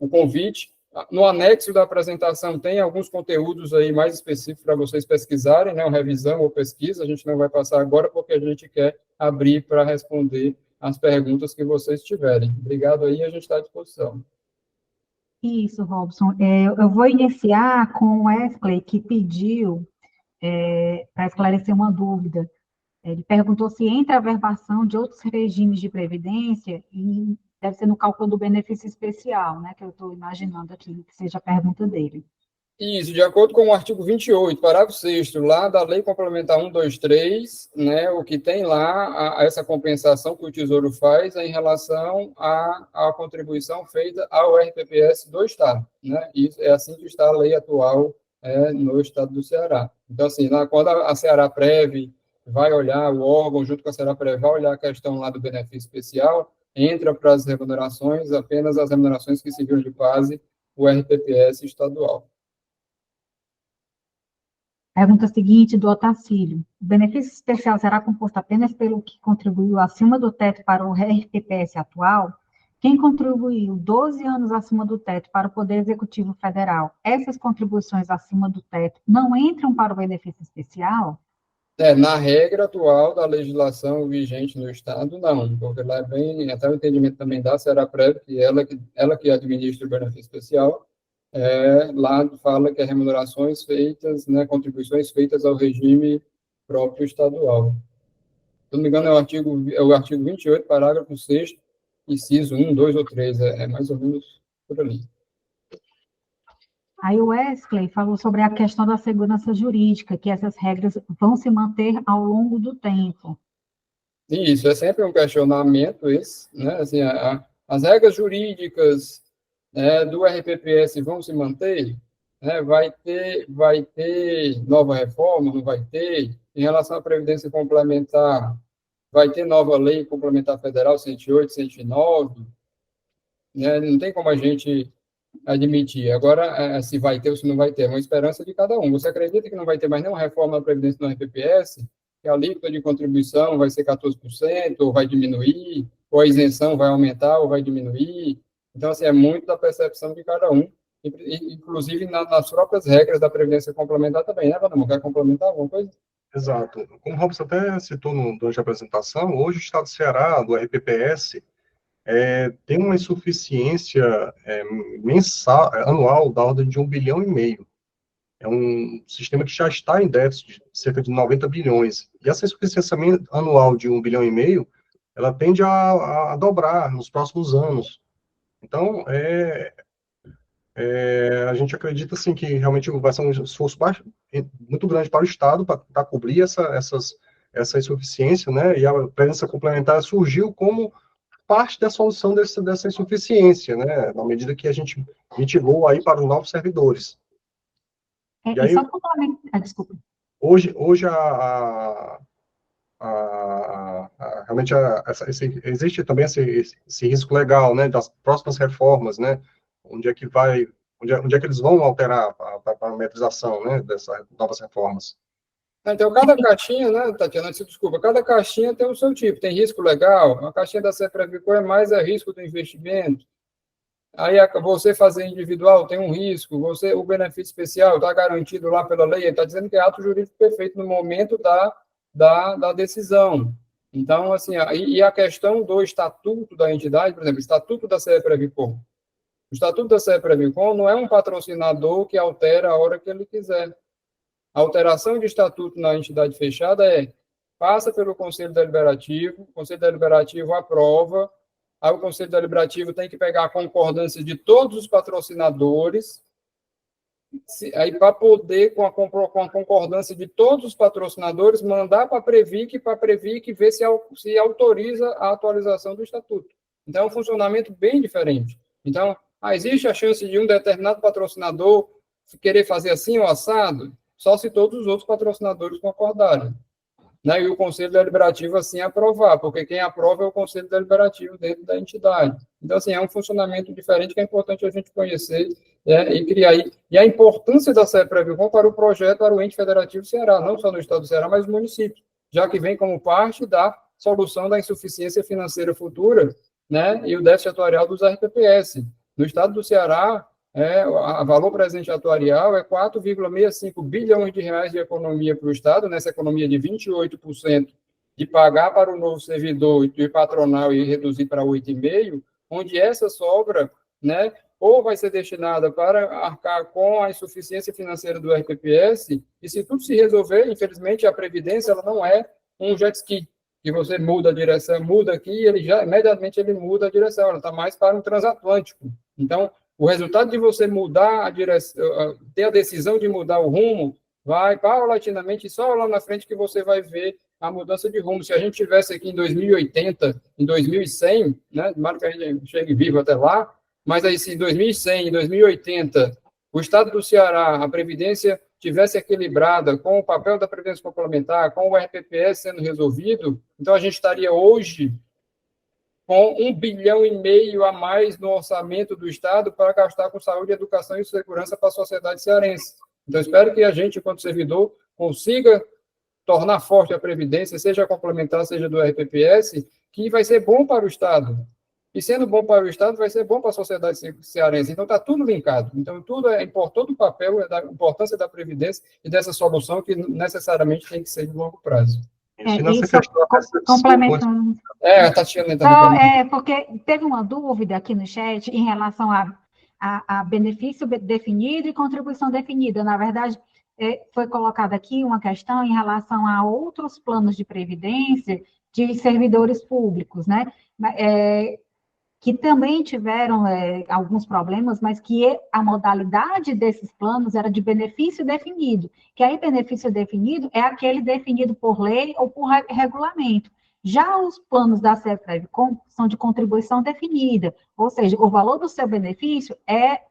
o convite. No anexo da apresentação tem alguns conteúdos aí mais específicos para vocês pesquisarem, uma revisão ou pesquisa, a gente não vai passar agora porque a gente quer abrir para responder as perguntas que vocês tiverem. Obrigado aí, a gente está à disposição. Isso, Robson. Eu vou iniciar com o Wesley, que pediu para esclarecer uma dúvida. Ele perguntou se entre a averbação de outros regimes de previdência e deve ser no cálculo do benefício especial, que eu estou imaginando aqui, que seja a pergunta dele. Isso, de acordo com o artigo 28, parágrafo 6º, lá da Lei Complementar 123, o que tem lá, essa compensação que o Tesouro faz é em relação à contribuição feita ao RPPS do Estado, Isso é assim que está a lei atual no Estado do Ceará. Então, assim, quando a Ceará-Prev vai olhar, o órgão, junto com a Ceará-Prev, vai olhar a questão lá do benefício especial, entra para as remunerações, apenas as remunerações que seguiram de base o RPPS estadual. Pergunta seguinte, do Otacílio. O benefício especial será composto apenas pelo que contribuiu acima do teto para o RPPS atual? Quem contribuiu 12 anos acima do teto para o Poder Executivo Federal, essas contribuições acima do teto não entram para o benefício especial? Na regra atual da legislação vigente no Estado, não, porque lá é bem, até o entendimento também da Ceará-Prev, que ela que administra o benefício especial, lá fala que é remunerações feitas, contribuições feitas ao regime próprio estadual. Se não me engano, é o artigo 28, parágrafo 6º, inciso 1, 2 ou 3, é mais ou menos por ali. Aí o Wesley falou sobre a questão da segurança jurídica, que essas regras vão se manter ao longo do tempo. Isso, é sempre um questionamento esse, assim, as regras jurídicas do RPPS vão se manter? Vai ter nova reforma, não vai ter? Em relação à Previdência Complementar, vai ter nova lei complementar federal 108, 109? Não tem como a gente admitir. Agora, se vai ter ou se não vai ter, é uma esperança de cada um. Você acredita que não vai ter mais nenhuma reforma na Previdência no RPPS? Que a alíquota de contribuição vai ser 14%, ou vai diminuir, ou a isenção vai aumentar, ou vai diminuir? Então, assim, é muito da percepção de cada um, inclusive nas próprias regras da Previdência Complementar também, Vandermon? Quer complementar alguma coisa? Exato. Como o Robson até citou durante a apresentação, hoje o Estado do Ceará, do RPPS, tem uma insuficiência anual da ordem de 1,5 bilhão. É um sistema que já está em déficit de cerca de 90 bilhões. E essa insuficiência anual de 1,5 bilhão, ela tende a dobrar nos próximos anos. Então, a gente acredita assim, que realmente vai ser um esforço muito grande para o Estado para cobrir essa insuficiência, E a previdência complementar surgiu como parte da solução dessa insuficiência, Na medida que a gente mitigou aí para os novos servidores. E aí, só complementar, desculpa. Hoje realmente existe também esse risco legal, né, das próximas reformas, né, onde é que eles vão alterar a parametrização, né, dessas novas reformas. Então, cada caixinha, né, Tatiana, desculpa, cada caixinha tem o seu tipo, tem risco legal, a caixinha da CEPREVICO é mais a risco do investimento, aí você fazer individual tem um risco, o benefício especial está garantido lá pela lei, ele está dizendo que é ato jurídico perfeito no momento da decisão. Então, assim, e a questão do estatuto da entidade, por exemplo, o estatuto da CEPREVICO. O estatuto da CEPREVICO não é um patrocinador que altera a hora que ele quiser. A alteração de estatuto na entidade fechada passa pelo Conselho Deliberativo, o Conselho Deliberativo aprova, aí o Conselho Deliberativo tem que pegar a concordância de todos os patrocinadores, aí para poder, com a concordância de todos os patrocinadores, mandar para a Previc ver se autoriza a atualização do estatuto. Então, é um funcionamento bem diferente. Então, existe a chance de um determinado patrocinador querer fazer assim ou assado? Só se todos os outros patrocinadores concordarem. Né? E o Conselho Deliberativo, assim, aprovar, porque quem aprova é o Conselho Deliberativo dentro da entidade. Então, assim, é um funcionamento diferente que é importante a gente conhecer e criar. E a importância da CEPREVICOM para o projeto, para o ente federativo Ceará, não só no estado do Ceará, mas no município, já que vem como parte da solução da insuficiência financeira futura, né, e o déficit atuarial dos RPPS. No estado do Ceará, o valor presente atuarial é 4,65 bilhões de reais de economia para o Estado, nessa economia de 28% de pagar para o novo servidor e patronal e reduzir para 8,5%, onde essa sobra, né, ou vai ser destinada para arcar com a insuficiência financeira do RPPS, e se tudo se resolver, infelizmente, a Previdência ela não é um jet ski, que você muda a direção, muda aqui, ele já imediatamente ele muda a direção, ela está mais para um transatlântico. Então, o resultado de você mudar a direção, ter a decisão de mudar o rumo, vai paulatinamente, só lá na frente que você vai ver a mudança de rumo. Se a gente tivesse aqui em 2080, em 2100, né, tomara que a gente chegue vivo até lá, mas aí se em 2100, em 2080, o Estado do Ceará, a Previdência tivesse equilibrada com o papel da Previdência Complementar, com o RPPS sendo resolvido, então a gente estaria hoje com 1,5 bilhão a mais no orçamento do Estado para gastar com saúde, educação e segurança para a sociedade cearense. Então, espero que a gente, enquanto servidor, consiga tornar forte a Previdência, seja complementar, seja do RPPS, que vai ser bom para o Estado. E sendo bom para o Estado, vai ser bom para a sociedade cearense. Então, está tudo linkado. Então, todo o papel da importância da Previdência e dessa solução que necessariamente tem que ser de longo prazo. Complementando. Tatiana. Porque teve uma dúvida aqui no chat em relação a benefício definido e contribuição definida. Na verdade, foi colocada aqui uma questão em relação a outros planos de previdência de servidores públicos, né? Que também tiveram alguns problemas, mas que a modalidade desses planos era de benefício definido, que aí benefício definido é aquele definido por lei ou por regulamento. Já os planos da CEPREVICOM são de contribuição definida, ou seja, o valor do seu benefício é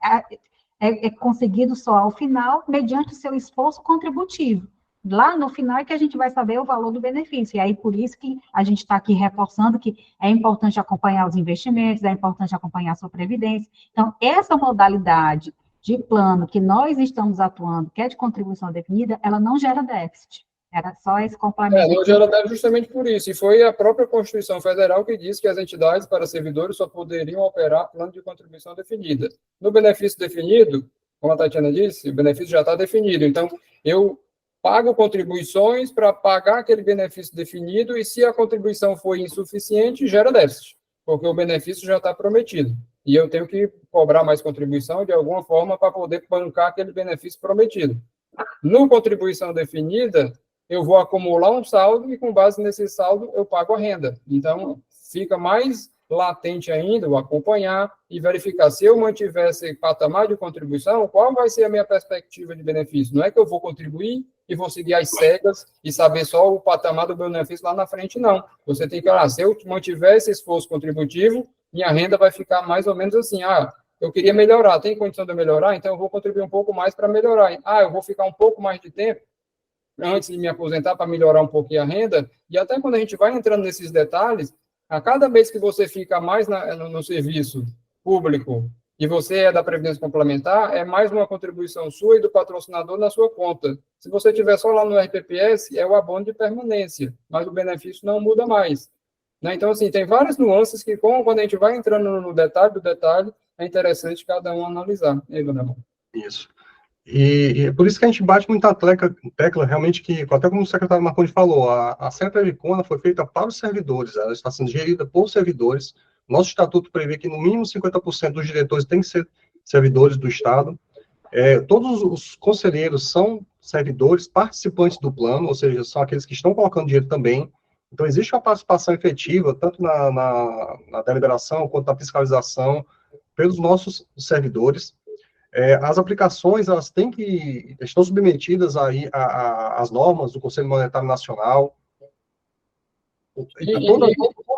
conseguido só ao final, mediante o seu esforço contributivo. Lá no final é que a gente vai saber o valor do benefício, e aí por isso que a gente está aqui reforçando que é importante acompanhar os investimentos, é importante acompanhar a sua previdência. Então, essa modalidade de plano que nós estamos atuando, que é de contribuição definida, ela não gera déficit. Era só esse complemento. Não gera déficit justamente por isso, e foi a própria Constituição Federal que disse que as entidades para servidores só poderiam operar plano de contribuição definida. No benefício definido, como a Tatiana disse, o benefício já está definido, então eu pago contribuições para pagar aquele benefício definido, e se a contribuição for insuficiente, gera déficit, porque o benefício já está prometido. E eu tenho que cobrar mais contribuição de alguma forma para poder bancar aquele benefício prometido. No contribuição definida, eu vou acumular um saldo e, com base nesse saldo, eu pago a renda. Então, fica mais latente ainda o acompanhar e verificar se eu mantiver esse patamar de contribuição, qual vai ser a minha perspectiva de benefício. Não é que eu vou contribuir e vou seguir às cegas e saber só o patamar do benefício lá na frente, não. Você tem que, se eu mantiver esse esforço contributivo, minha renda vai ficar mais ou menos assim, eu queria melhorar, tem condição de melhorar? Então eu vou contribuir um pouco mais para melhorar. Eu vou ficar um pouco mais de tempo? antes de me aposentar para melhorar um pouquinho a renda, e até quando a gente vai entrando nesses detalhes, a cada mês que você fica mais no serviço público e você é da Previdência Complementar, é mais uma contribuição sua e do patrocinador na sua conta. Se você estiver só lá no RPPS, é o abono de permanência, mas o benefício não muda mais. Né? Então, assim, tem várias nuances que, quando a gente vai entrando no detalhe do detalhe, é interessante cada um analisar. E aí, dona Mão? Isso. E por isso que a gente bate muita tecla realmente, que, até como o secretário Marconi falou, a Serpevicon foi feita para os servidores, ela está sendo gerida por servidores. Nosso estatuto prevê que no mínimo 50% dos diretores têm que ser servidores do Estado. Todos os conselheiros são servidores, participantes do plano, ou seja, são aqueles que estão colocando dinheiro também. Então, existe uma participação efetiva, tanto na deliberação quanto na fiscalização, pelos nossos servidores. As aplicações, elas estão submetidas aí às normas do Conselho Monetário Nacional. Todo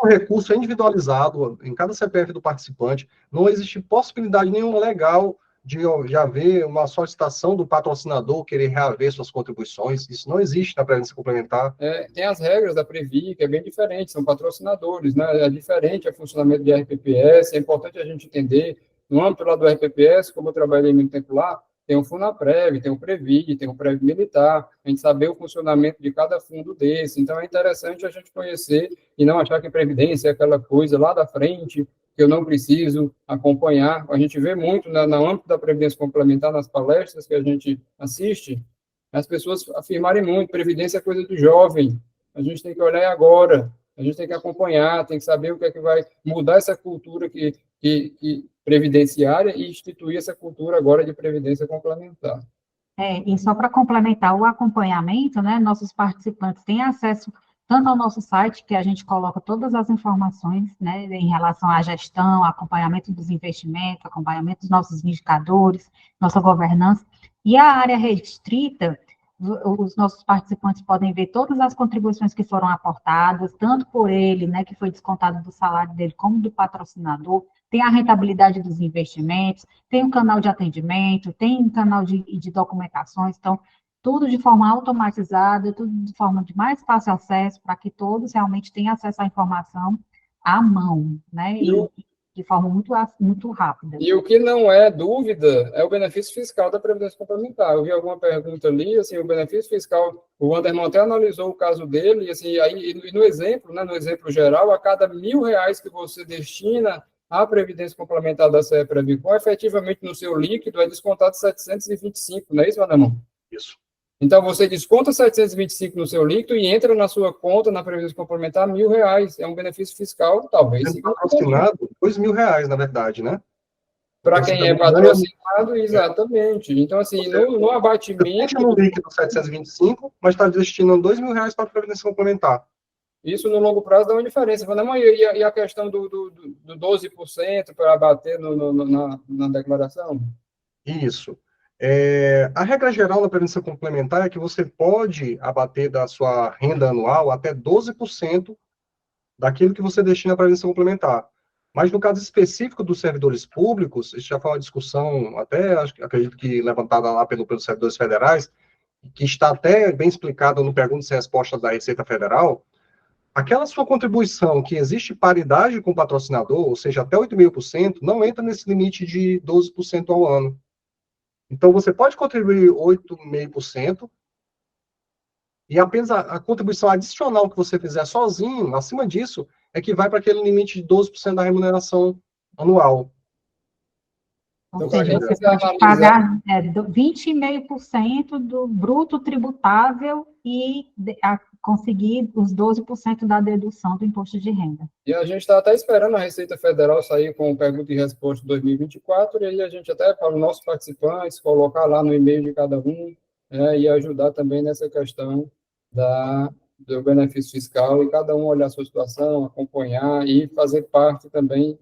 recurso é individualizado em cada CPF do participante. Não existe possibilidade nenhuma legal de haver uma solicitação do patrocinador querer reaver suas contribuições. Isso não existe na Previdência Complementar. Tem as regras da Previ, que é bem diferente, são patrocinadores, né? É diferente o funcionamento de RPPS, é importante a gente entender. No âmbito lá do RPPS, como eu trabalhei muito tempo lá, tem o FUNAPREV, tem o Previ, tem o Prev Militar, a gente saber o funcionamento de cada fundo desse. Então, é interessante a gente conhecer e não achar que Previdência é aquela coisa lá da frente, que eu não preciso acompanhar. A gente vê muito no âmbito da Previdência Complementar, nas palestras que a gente assiste, as pessoas afirmarem muito, Previdência é coisa do jovem, a gente tem que olhar agora, a gente tem que acompanhar, tem que saber o que é que vai mudar essa cultura que previdenciária e instituir essa cultura agora de previdência complementar. E só para complementar o acompanhamento, né, nossos participantes têm acesso tanto ao nosso site, que a gente coloca todas as informações, né, em relação à gestão, acompanhamento dos investimentos, acompanhamento dos nossos indicadores, nossa governança, e a área restrita, os nossos participantes podem ver todas as contribuições que foram aportadas, tanto por ele, né, que foi descontado do salário dele, como do patrocinador, tem a rentabilidade dos investimentos, tem um canal de atendimento, tem um canal de documentações, então, tudo de forma automatizada, tudo de forma de mais fácil acesso, para que todos realmente tenham acesso à informação à mão, né, e de forma muito rápida. E o que não é dúvida é o benefício fiscal da Previdência Complementar. Eu vi alguma pergunta ali, assim, o benefício fiscal, o Anderson até analisou o caso dele, e assim, e no exemplo, né, no exemplo geral, a cada R$1.000 que você destina à Previdência Complementar da CEPREVICOM, efetivamente no seu líquido é descontado 725, não é isso, Anderson? Isso. Então, você desconta 725 no seu líquido e entra na sua conta, na Previdência Complementar, R$1.000. É um benefício fiscal, talvez. Patrocinado, R$2.000, na verdade, né? Para quem é patrocinado, exatamente. Então, assim, no abatimento... no líquido 725, mas está destinando R$2.000 para a Previdência Complementar. Isso, no longo prazo, dá uma diferença. E a questão do 12% para abater na declaração? Isso. A regra geral da Previdência Complementar é que você pode abater da sua renda anual até 12% daquilo que você destina à Previdência Complementar. Mas no caso específico dos servidores públicos, isso já foi uma discussão, até acredito que levantada lá pelos servidores federais, que está até bem explicado no Perguntas e Respostas da Receita Federal, aquela sua contribuição que existe paridade com o patrocinador, ou seja, até 8,5%, não entra nesse limite de 12% ao ano. Então, você pode contribuir 8,5%, e apenas a contribuição adicional que você fizer sozinho, acima disso, é que vai para aquele limite de 12% da remuneração anual. Ou seja, você pode pagar 20,5% do bruto tributável e conseguir os 12% da dedução do imposto de renda. E a gente está até esperando a Receita Federal sair com pergunta e resposta 2024, e aí a gente até, para os nossos participantes, colocar lá no e-mail de cada um, e ajudar também nessa questão do benefício fiscal, e cada um olhar a sua situação, acompanhar e fazer parte também,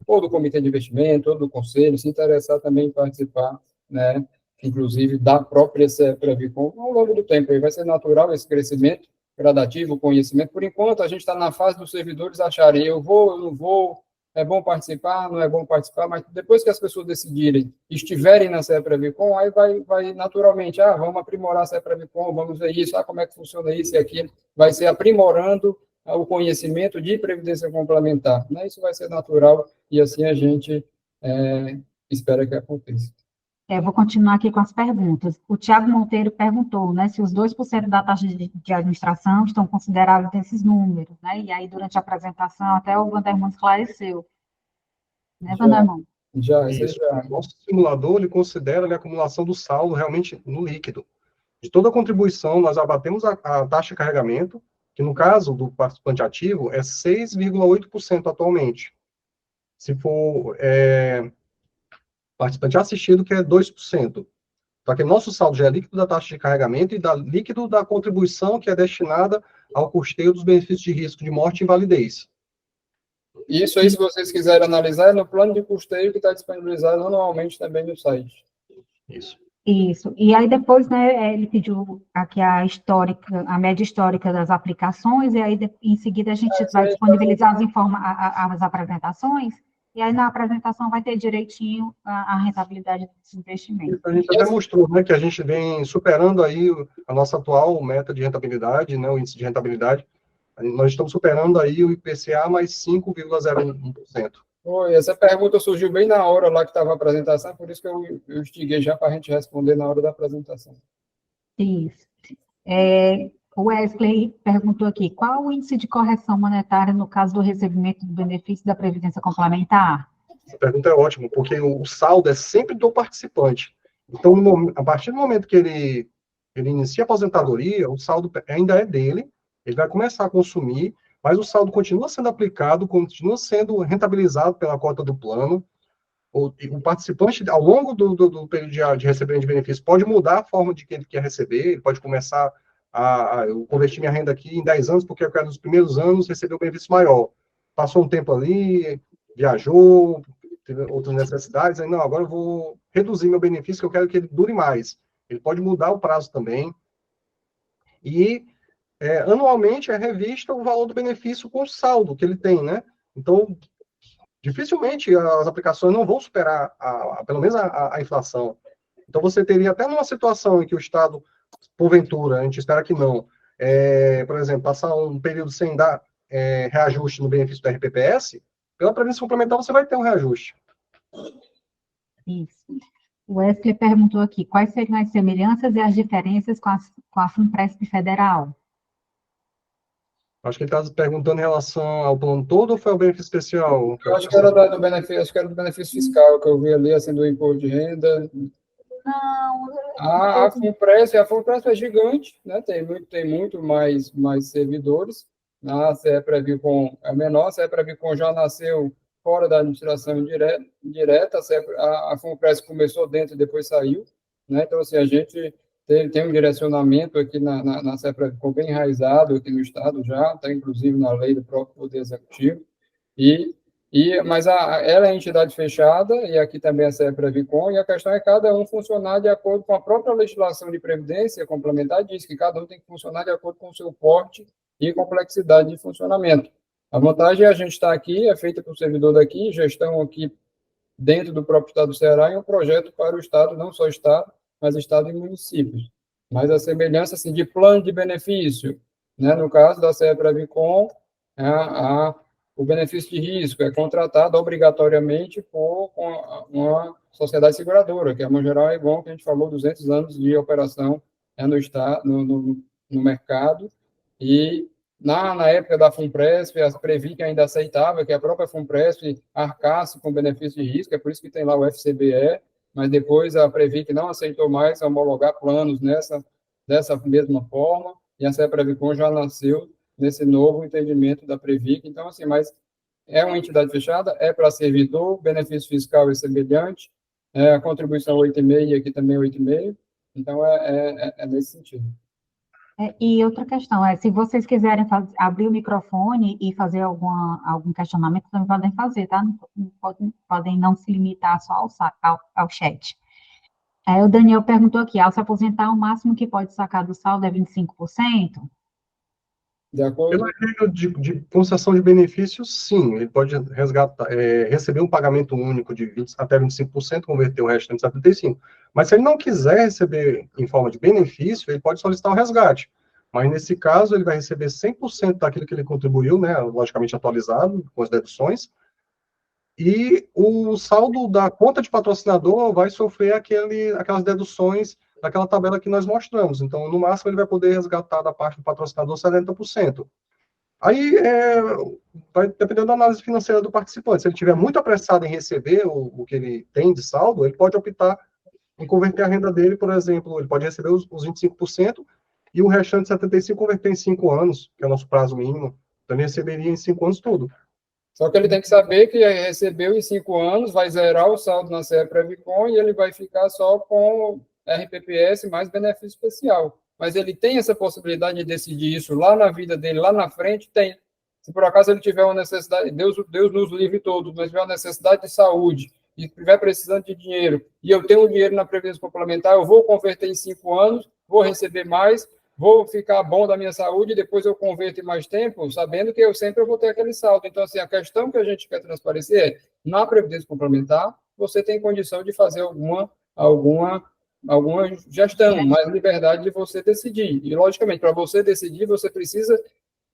ou do comitê de investimento, ou do conselho, se interessar também em participar, né, inclusive da própria Previcom, ao longo do tempo. Aí vai ser natural esse crescimento gradativo, conhecimento. Por enquanto, a gente está na fase dos servidores acharem, eu vou, eu não vou, é bom participar, não é bom participar, mas depois que as pessoas decidirem, estiverem na CEPRAVICOM, aí vai naturalmente, vamos aprimorar a CEPRAVICOM, vamos ver isso, como é que funciona isso e aquilo, vai ser aprimorando o conhecimento de previdência complementar, né? Isso vai ser natural e assim a gente espera que aconteça. Vou continuar aqui com as perguntas. O Tiago Monteiro perguntou, né, se os 2% da taxa de administração estão considerados nesses números, né? E aí, durante a apresentação, até o Vandermon esclareceu. Né, Vandermon? Isso. O nosso simulador, ele considera a acumulação do saldo realmente no líquido. De toda a contribuição, nós abatemos a taxa de carregamento, que no caso do participante ativo é 6,8% atualmente. Se for participante assistido, que é 2%. Só que nosso saldo já é líquido da taxa de carregamento e líquido da contribuição que é destinada ao custeio dos benefícios de risco de morte e invalidez. Isso aí, se vocês quiserem analisar, é no plano de custeio que está disponibilizado anualmente também no site. Isso. E aí depois, né, ele pediu aqui a média histórica das aplicações, e aí em seguida a gente vai disponibilizar as apresentações, e aí na apresentação vai ter direitinho a rentabilidade desses investimentos. A gente até mostrou, né, que a gente vem superando aí a nossa atual meta de rentabilidade, né, o índice de rentabilidade. Nós estamos superando aí o IPCA mais 5,01%. Essa pergunta surgiu bem na hora lá que estava a apresentação, por isso que eu instiguei já para a gente responder na hora da apresentação. Isso. O Wesley perguntou aqui, qual o índice de correção monetária no caso do recebimento do benefício da Previdência Complementar? Essa pergunta é ótima, porque o saldo é sempre do participante. Então, a partir do momento que ele inicia a aposentadoria, o saldo ainda é dele, ele vai começar a consumir, mas o saldo continua sendo aplicado, continua sendo rentabilizado pela cota do plano. O participante, ao longo do período de recebimento de benefício, pode mudar a forma de que ele quer receber, ele pode começar eu converti minha renda aqui em 10 anos, porque eu quero nos primeiros anos receber um benefício maior. Passou um tempo ali, viajou, teve outras necessidades, aí não, agora eu vou reduzir meu benefício, que eu quero que ele dure mais. Ele pode mudar o prazo também. E anualmente é revisto o valor do benefício com o saldo que ele tem, né? Então, dificilmente as aplicações não vão superar, pelo menos, a inflação. Então, você teria até numa situação em que o Estado, porventura, a gente espera que não, por exemplo, passar um período sem dar reajuste no benefício do RPPS, pela previdência complementar você vai ter um reajuste. Isso. O Wesley perguntou aqui, quais seriam as semelhanças e as diferenças com a FUNPRESP federal? Acho que ele está perguntando em relação ao plano todo ou foi ao benefício especial? Eu acho que era do benefício fiscal que eu vi ali, assim, do imposto de renda. Não. A FUNPRESP é gigante, né? Tem muito mais servidores. A CEPRAVICOM é menor, a CEPRAVICOM já nasceu fora da administração direta, a FUNPRESP começou dentro e depois saiu, né? Então, assim, a gente tem um direcionamento aqui na CEPRAVICOM bem enraizado aqui no Estado já, está inclusive na lei do próprio Poder Executivo, mas ela é entidade fechada, e aqui também a CEPRAVICOM, e a questão é cada um funcionar de acordo com a própria legislação de previdência complementar, diz que cada um tem que funcionar de acordo com o seu porte e complexidade de funcionamento. A vantagem é a gente estar aqui, é feita por servidor daqui, gestão aqui dentro do próprio Estado do Ceará, e um projeto para o Estado, não só Estado, mas Estado e municípios. Mas a semelhança assim, de plano de benefício, né? No caso da CEPRAVICOM, o benefício de risco é contratado obrigatoriamente por uma sociedade seguradora, que é a Mongeral Aegon, que a gente falou, 200 anos de operação no mercado, e na época da FUNPRESP, a Previc ainda aceitava que a própria FUNPRESP arcasse com benefício de risco, é por isso que tem lá o FCBE, mas depois a Previc não aceitou mais homologar planos dessa mesma forma, e a CEPRAVICOM já nasceu nesse novo entendimento da Previc. Então, assim, mas é uma entidade fechada, é para servidor, benefício fiscal é semelhante, a contribuição 8,5, aqui também 8,5, então é nesse sentido. E outra questão se vocês quiserem abrir o microfone e fazer algum questionamento, também podem fazer, tá? Podem não se limitar só ao chat. O Daniel perguntou aqui, ao se aposentar, o máximo que pode sacar do saldo é 25%? De acordo? Pela regra de concessão de benefícios, sim, ele pode resgatar, receber um pagamento único de 20, até 25%, converter o restante em 75%. Mas se ele não quiser receber em forma de benefício, ele pode solicitar um resgate. Mas nesse caso, ele vai receber 100% daquilo que ele contribuiu, né, logicamente atualizado, com as deduções, e o saldo da conta de patrocinador vai sofrer aquelas deduções daquela tabela que nós mostramos. Então, no máximo, ele vai poder resgatar da parte do patrocinador 70%. Aí vai depender da análise financeira do participante. Se ele estiver muito apressado em receber o que ele tem de saldo, ele pode optar em converter a renda dele, por exemplo, ele pode receber os 25% e o restante 75% converter em 5 anos, que é o nosso prazo mínimo. Então, ele receberia em 5 anos tudo. Só que ele tem que saber que recebeu em 5 anos, vai zerar o saldo na CE-Previcon e ele vai ficar só com RPPS mais benefício especial. Mas ele tem essa possibilidade de decidir isso lá na vida dele, lá na frente? Tem. Se por acaso ele tiver uma necessidade, Deus nos livre todos, mas tiver uma necessidade de saúde e estiver precisando de dinheiro, e eu tenho dinheiro na Previdência Complementar, eu vou converter em 5 anos, vou receber mais, vou ficar bom da minha saúde e depois eu converto em mais tempo, sabendo que eu sempre vou ter aquele saldo. Então, assim, a questão que a gente quer transparecer é, na Previdência Complementar, você tem condição de fazer alguma gestão, mais liberdade de você decidir. E, logicamente, para você decidir, você precisa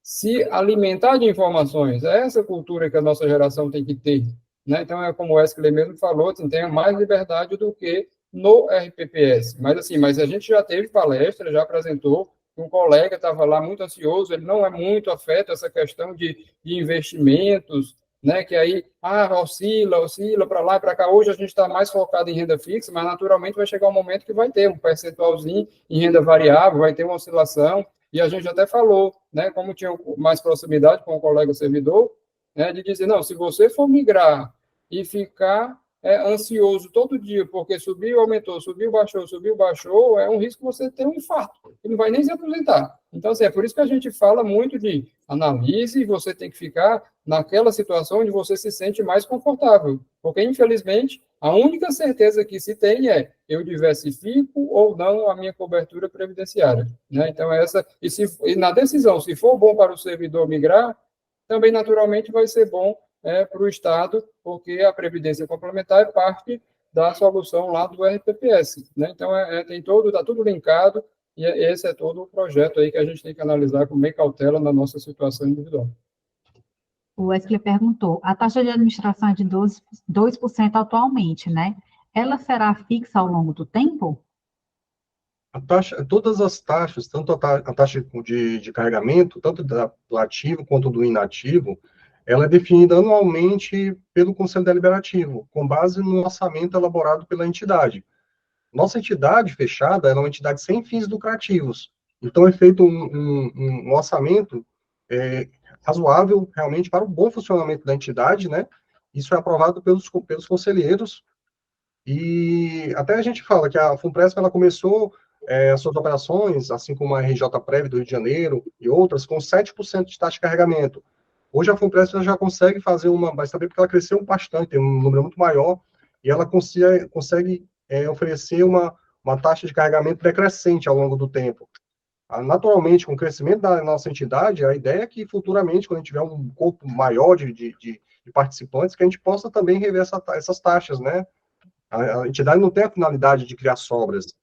se alimentar de informações. É essa cultura que a nossa geração tem que ter. Né? Então, é como o Wesley mesmo falou, assim, tem mais liberdade do que no RPPS. Mas, assim, a gente já teve palestra, já apresentou, um colega estava lá muito ansioso, ele não é muito afeto a essa questão de investimentos, né, que aí oscila para lá e para cá. Hoje a gente está mais focado em renda fixa, mas naturalmente vai chegar um momento que vai ter um percentualzinho em renda variável, vai ter uma oscilação, e a gente até falou, né, como tinha mais proximidade com o colega servidor, né, de dizer, não, se você for migrar e ficar ansioso todo dia, porque subiu, aumentou, subiu, baixou, é um risco você ter um infarto, e não vai nem se aposentar. Então, assim, é por isso que a gente fala muito de analise, e você tem que ficar naquela situação onde você se sente mais confortável, porque, infelizmente, a única certeza que se tem é eu diversifico ou não a minha cobertura previdenciária, né? Então, e na decisão, se for bom para o servidor migrar, também, naturalmente, vai ser bom para o Estado, porque a Previdência Complementar é parte da solução lá do RPPS. Né? Então, está tudo linkado, e esse é todo o projeto aí que a gente tem que analisar com bem cautela na nossa situação individual. O Wesley perguntou, a taxa de administração é de 2% atualmente, né? Ela será fixa ao longo do tempo? Todas as taxas, tanto a taxa de carregamento, tanto do ativo quanto do inativo, ela é definida anualmente pelo Conselho Deliberativo, com base no orçamento elaborado pela entidade. Nossa entidade fechada é uma entidade sem fins lucrativos, então é feito um orçamento razoável, realmente, para o bom funcionamento da entidade, né? Isso é aprovado pelos conselheiros, e até a gente fala que a FUNPRESP, ela começou as suas operações, assim como a RJ Prev do Rio de Janeiro e outras, com 7% de taxa de carregamento. Hoje a FUNPRESP já consegue fazer mas também porque ela cresceu bastante, tem um número muito maior, e ela consegue oferecer uma taxa de carregamento decrescente ao longo do tempo. Naturalmente, com o crescimento da nossa entidade, a ideia é que futuramente, quando a gente tiver um corpo maior de participantes, que a gente possa também rever essas taxas, né? A entidade não tem a finalidade de criar sobras.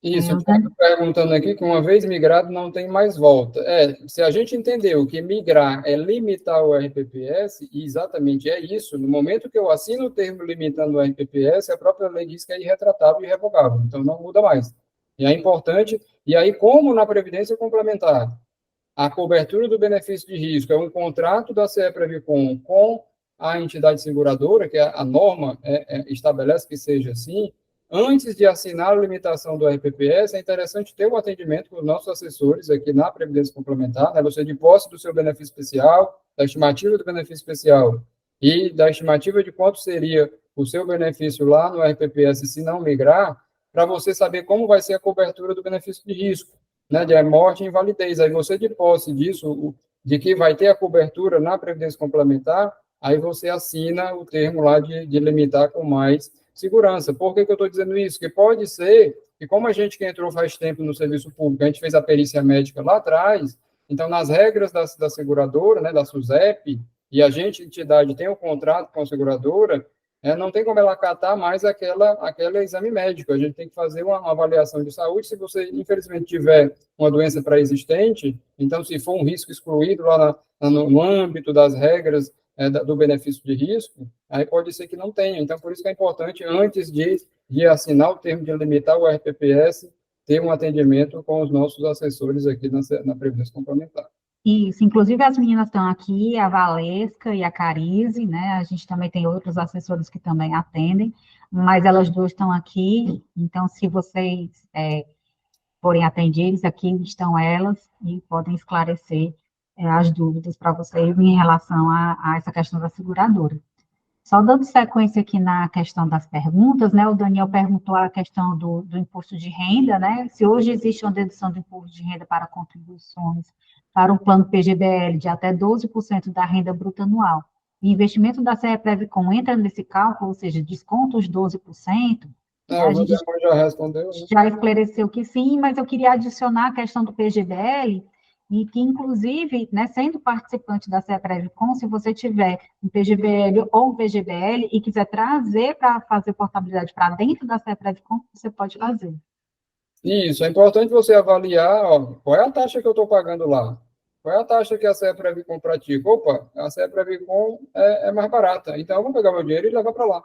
Isso, perguntando aqui que uma vez migrado não tem mais volta. Se a gente entendeu que migrar é limitar o RPPS, e exatamente é isso, no momento que eu assino o termo limitando o RPPS, a própria lei diz que é irretratável e irrevogável, então não muda mais. E é importante, e aí como na Previdência Complementar, a cobertura do benefício de risco é um contrato da CE-Previcon com a entidade seguradora, que a norma estabelece que seja assim, antes de assinar a limitação do RPPS, é interessante ter um atendimento com os nossos assessores aqui na Previdência Complementar, né? Você de posse do seu benefício especial, da estimativa do benefício especial e da estimativa de quanto seria o seu benefício lá no RPPS se não migrar, para você saber como vai ser a cobertura do benefício de risco, né? De morte e invalidez. Aí você de posse disso, de que vai ter a cobertura na Previdência Complementar, aí você assina o termo lá de limitar com mais segurança. Por que eu estou dizendo isso? Que pode ser que, como a gente que entrou faz tempo no serviço público, a gente fez a perícia médica lá atrás, então, nas regras da seguradora, né, da SUSEP, e a gente, entidade, tem um contrato com a seguradora, não tem como ela acatar mais aquele exame médico. A gente tem que fazer uma avaliação de saúde. Se você, infelizmente, tiver uma doença pré-existente, então, se for um risco excluído lá no âmbito das regras do benefício de risco, aí pode ser que não tenha. Então, por isso que é importante, antes de assinar o termo de limitar o RPPS, ter um atendimento com os nossos assessores aqui na Previdência Complementar. Isso, inclusive as meninas estão aqui, a Valesca e a Carize, né? A gente também tem outros assessores que também atendem, mas elas duas estão aqui, então se vocês forem atendidos, aqui estão elas e podem esclarecer as dúvidas para vocês em relação a essa questão da seguradora. Só dando sequência aqui na questão das perguntas, né? O Daniel perguntou a questão do imposto de renda, né? Se hoje existe uma dedução do imposto de renda para contribuições para um plano PGBL de até 12% da renda bruta anual, e investimento da CEPREVICOM entra nesse cálculo, ou seja, desconta os 12%, a gente Já respondeu, né? já esclareceu que sim, mas eu queria adicionar a questão do PGBL, e que, inclusive, né, sendo participante da CEPREVICOM, se você tiver um PGBL ou um VGBL e quiser trazer para fazer portabilidade para dentro da CEPREVICOM, você pode fazer. Isso, é importante você avaliar, ó, qual é a taxa que eu estou pagando lá. Qual é a taxa que a CEPREVICOM pratica? Opa, a CEPREVICOM é mais barata, então eu vou pegar meu dinheiro e levar para lá.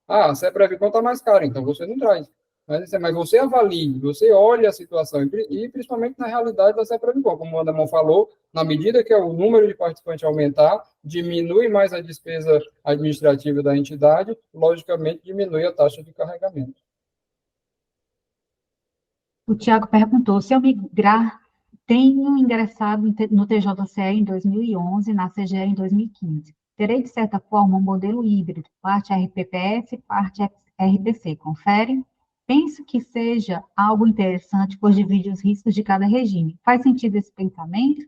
Ah, a CEPREVICOM está mais cara, então você não traz. Mas você avalie, você olha a situação, e principalmente na realidade da CEPREVICOM, como o Andamon falou, na medida que o número de participantes aumentar, diminui mais a despesa administrativa da entidade, logicamente diminui a taxa de carregamento. O Tiago perguntou, se eu migrar, tenho ingressado no TJCE em 2011, na CGE em 2015. Terei, de certa forma, um modelo híbrido, parte RPPS, parte RPC, confere? Penso que seja algo interessante, pois divide os riscos de cada regime. Faz sentido esse pensamento?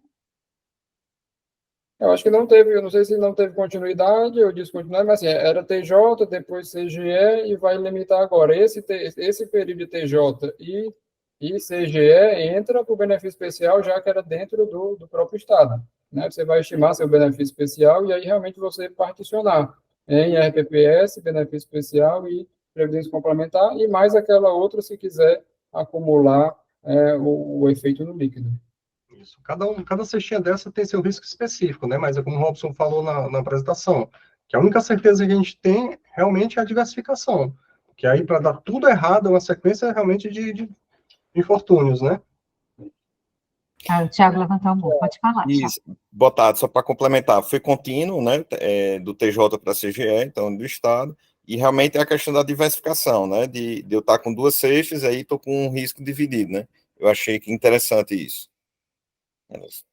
Eu acho que não teve, eu não sei se não teve continuidade ou descontinuidade, mas assim, era TJ, depois CGE e vai limitar agora. Esse período de TJ e CGE entra para o benefício especial, já que era dentro do próprio Estado. Né? Você vai estimar seu benefício especial e aí realmente você particionar em RPPS, benefício especial e previdência complementar, e mais aquela outra se quiser acumular o efeito no líquido. Isso. Cada cestinha dessa tem seu risco específico, né? Mas é como o Robson falou na apresentação, que a única certeza que a gente tem realmente é a diversificação. Que aí, para dar tudo errado, é uma sequência realmente de infortúnios, né? O Tiago levantou a mão, pode falar. Isso, boa tarde, só para complementar, foi contínuo, né, do TJ para a CGE, então do Estado, e realmente é a questão da diversificação, né, de eu estar com duas cestas, aí estou com um risco dividido, né, eu achei que interessante isso.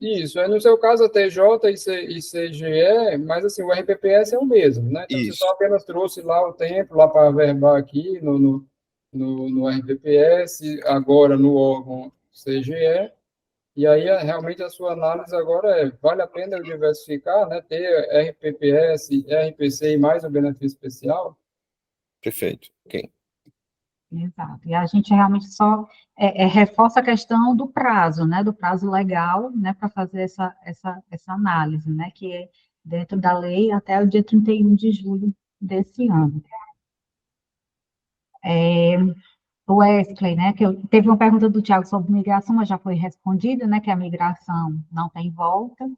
Isso, no seu caso a TJ e CGE, mas assim, o RPPS é o mesmo, né, então Isso. você só apenas trouxe lá o tempo, lá para averbar aqui no RPPS, agora no órgão CGE, e aí, realmente, a sua análise agora vale a pena eu diversificar, né? Ter RPPS, RPC e mais o benefício especial? Perfeito, ok. Exato, e a gente realmente só reforça a questão do prazo, né? Do prazo legal, né? Para fazer essa análise, né? Que é dentro da lei até o dia 31 de julho desse ano. O Wesley, né, teve uma pergunta do Tiago sobre migração, mas já foi respondida, né, que a migração não tem volta.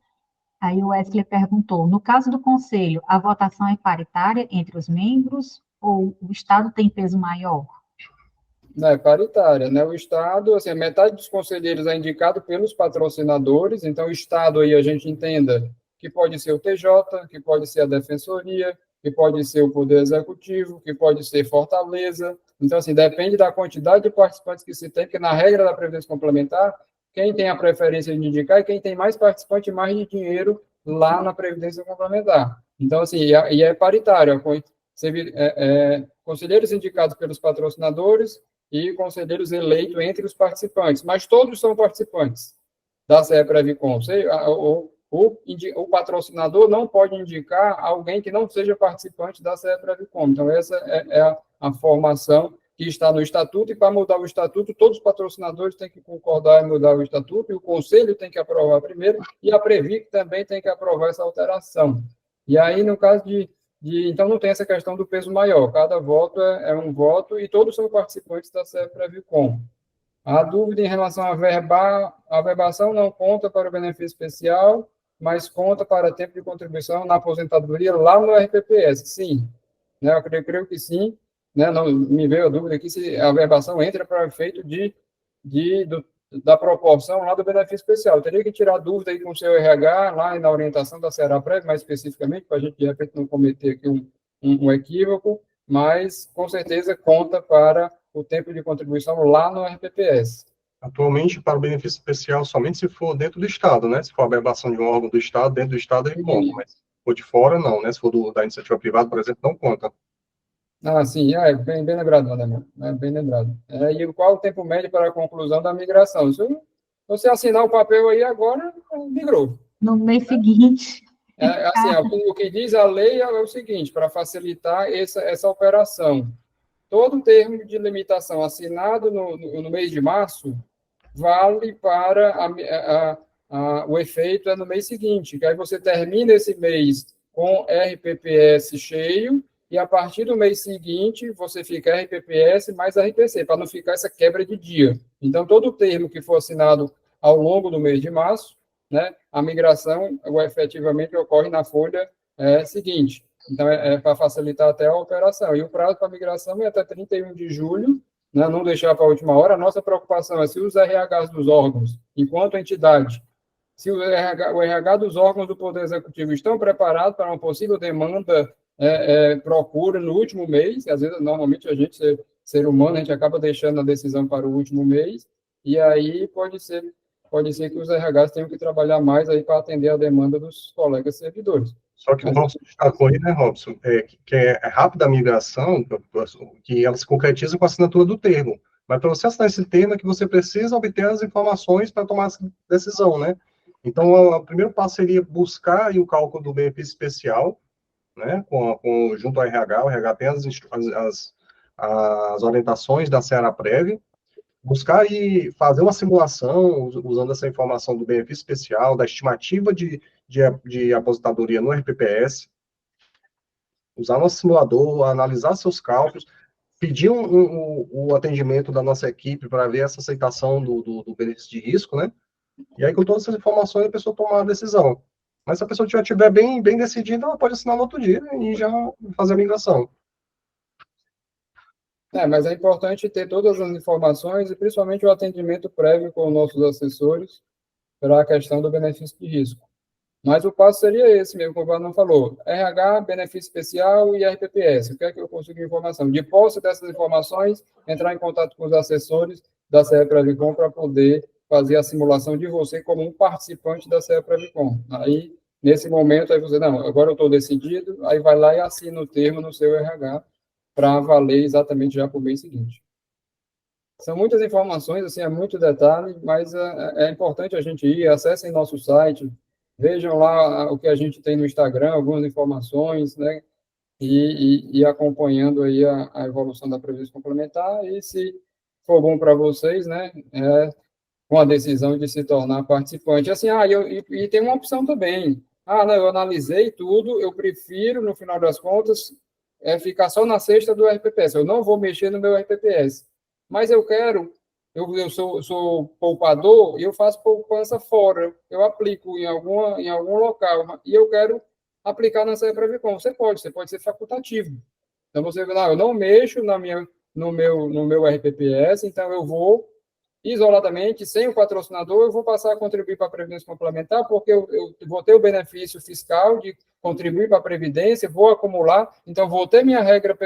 Aí o Wesley perguntou, no caso do Conselho, a votação é paritária entre os membros ou o Estado tem peso maior? Não, é paritária, né? O Estado, assim, metade dos conselheiros é indicado pelos patrocinadores, então o Estado aí a gente entenda que pode ser o TJ, que pode ser a Defensoria, que pode ser o Poder Executivo, que pode ser Fortaleza. Então, assim, depende da quantidade de participantes que se tem, porque na regra da Previdência Complementar, quem tem a preferência de indicar é quem tem mais participante e mais de dinheiro lá na Previdência Complementar. Então, assim, e é paritário, conselheiros indicados pelos patrocinadores e conselheiros eleitos entre os participantes, mas todos são participantes da CEPREVICOM. O patrocinador não pode indicar alguém que não seja participante da CEPREVICOM. Então, essa é a formação que está no estatuto, e para mudar o estatuto, todos os patrocinadores têm que concordar em mudar o estatuto, e o conselho tem que aprovar primeiro, e a Previc também tem que aprovar essa alteração. E aí, no caso então, não tem essa questão do peso maior, cada voto é um voto, e todos são participantes da CEPREVICOM. A dúvida em relação à verbação não conta para o benefício especial, mas conta para tempo de contribuição na aposentadoria lá no RPPS. Sim, né, eu creio que sim. Né, não me veio a dúvida aqui se a verbação entra para efeito da proporção lá do benefício especial. Eu teria que tirar a dúvida aí com o seu RH, lá na orientação da Ceará-Prev, mais especificamente, para a gente, de repente, não cometer aqui um equívoco, mas, com certeza, conta para o tempo de contribuição lá no RPPS. Atualmente, para o benefício especial, somente se for dentro do Estado, né? Se for a verbação de um órgão do Estado, dentro do Estado ele conta, mas se for de fora, não, né? Se for da iniciativa privada, por exemplo, não conta. Ah, sim, bem lembrado, Madame, bem lembrado. E qual o tempo médio para a conclusão da migração? Se você assinar o papel aí agora, migrou. No mês seguinte. Assim, o que diz a lei é o seguinte, para facilitar essa operação. Todo termo de limitação assinado no mês de março vale para o efeito no mês seguinte, que aí você termina esse mês com RPPS cheio, e a partir do mês seguinte, você fica RPPS mais RPC, para não ficar essa quebra de dia. Então, todo termo que for assinado ao longo do mês de março, né, a migração efetivamente ocorre na folha seguinte. Então, para facilitar até a operação. E o prazo para migração é até 31 de julho, né, não deixar para a última hora. A nossa preocupação é se os RHs dos órgãos, enquanto entidade, se o RH dos órgãos do Poder Executivo estão preparados para uma possível demanda procura no último mês, às vezes, normalmente, a gente, ser humano, a gente acaba deixando a decisão para o último mês, e aí pode ser que os RHs tenham que trabalhar mais aí para atender a demanda dos colegas servidores. Só que o Robson destacou aí, né, Robson, que é rápida a migração, que ela se concretiza com a assinatura do termo. Mas para você assinar esse termo é que você precisa obter as informações para tomar essa decisão, né? Então, o primeiro passo seria buscar aí o cálculo do benefício especial, né, junto ao RH. O RH tem as orientações da Ceará-Prev, buscar e fazer uma simulação usando essa informação do benefício especial, da estimativa de aposentadoria no RPPS, usar nosso simulador, analisar seus cálculos, pedir o atendimento da nossa equipe para ver essa aceitação do benefício de risco, né? E aí, com todas essas informações, a pessoa toma a decisão. Mas se a pessoa estiver bem decidida, ela pode assinar no outro dia e já fazer a migração. Mas é importante ter todas as informações e principalmente o atendimento prévio com nossos assessores para a questão do benefício de risco. Mas o passo seria esse mesmo, como o Bruno falou, RH, benefício especial e RPPS. O que é que eu consigo informação? De posse dessas informações, entrar em contato com os assessores da CEPREVICOM para poder fazer a simulação de você como um participante da CEPREVICOM. Aí, nesse momento, aí você, não, agora eu estou decidido, aí vai lá e assina o termo no seu RH para valer exatamente já para o mês seguinte. São muitas informações, assim, é muito detalhe, mas é importante a gente ir, acessem nosso site, vejam lá o que a gente tem no Instagram, algumas informações, né, e acompanhando aí a evolução da previdência complementar, e se for bom para vocês, né, com a decisão de se tornar participante. Assim, e tem uma opção também. Não, eu analisei tudo, eu prefiro, no final das contas, ficar só na cesta do RPPS, eu não vou mexer no meu RPPS, mas eu sou poupador e eu faço poupança fora, eu aplico em algum local, e eu quero aplicar na CEPREVICOM. Você pode ser facultativo. Então, você eu não mexo no meu RPPS, então eu vou isoladamente, sem o patrocinador, eu vou passar a contribuir para a Previdência Complementar, porque eu vou ter o benefício fiscal de contribuir para a Previdência, vou acumular, então vou ter minha regra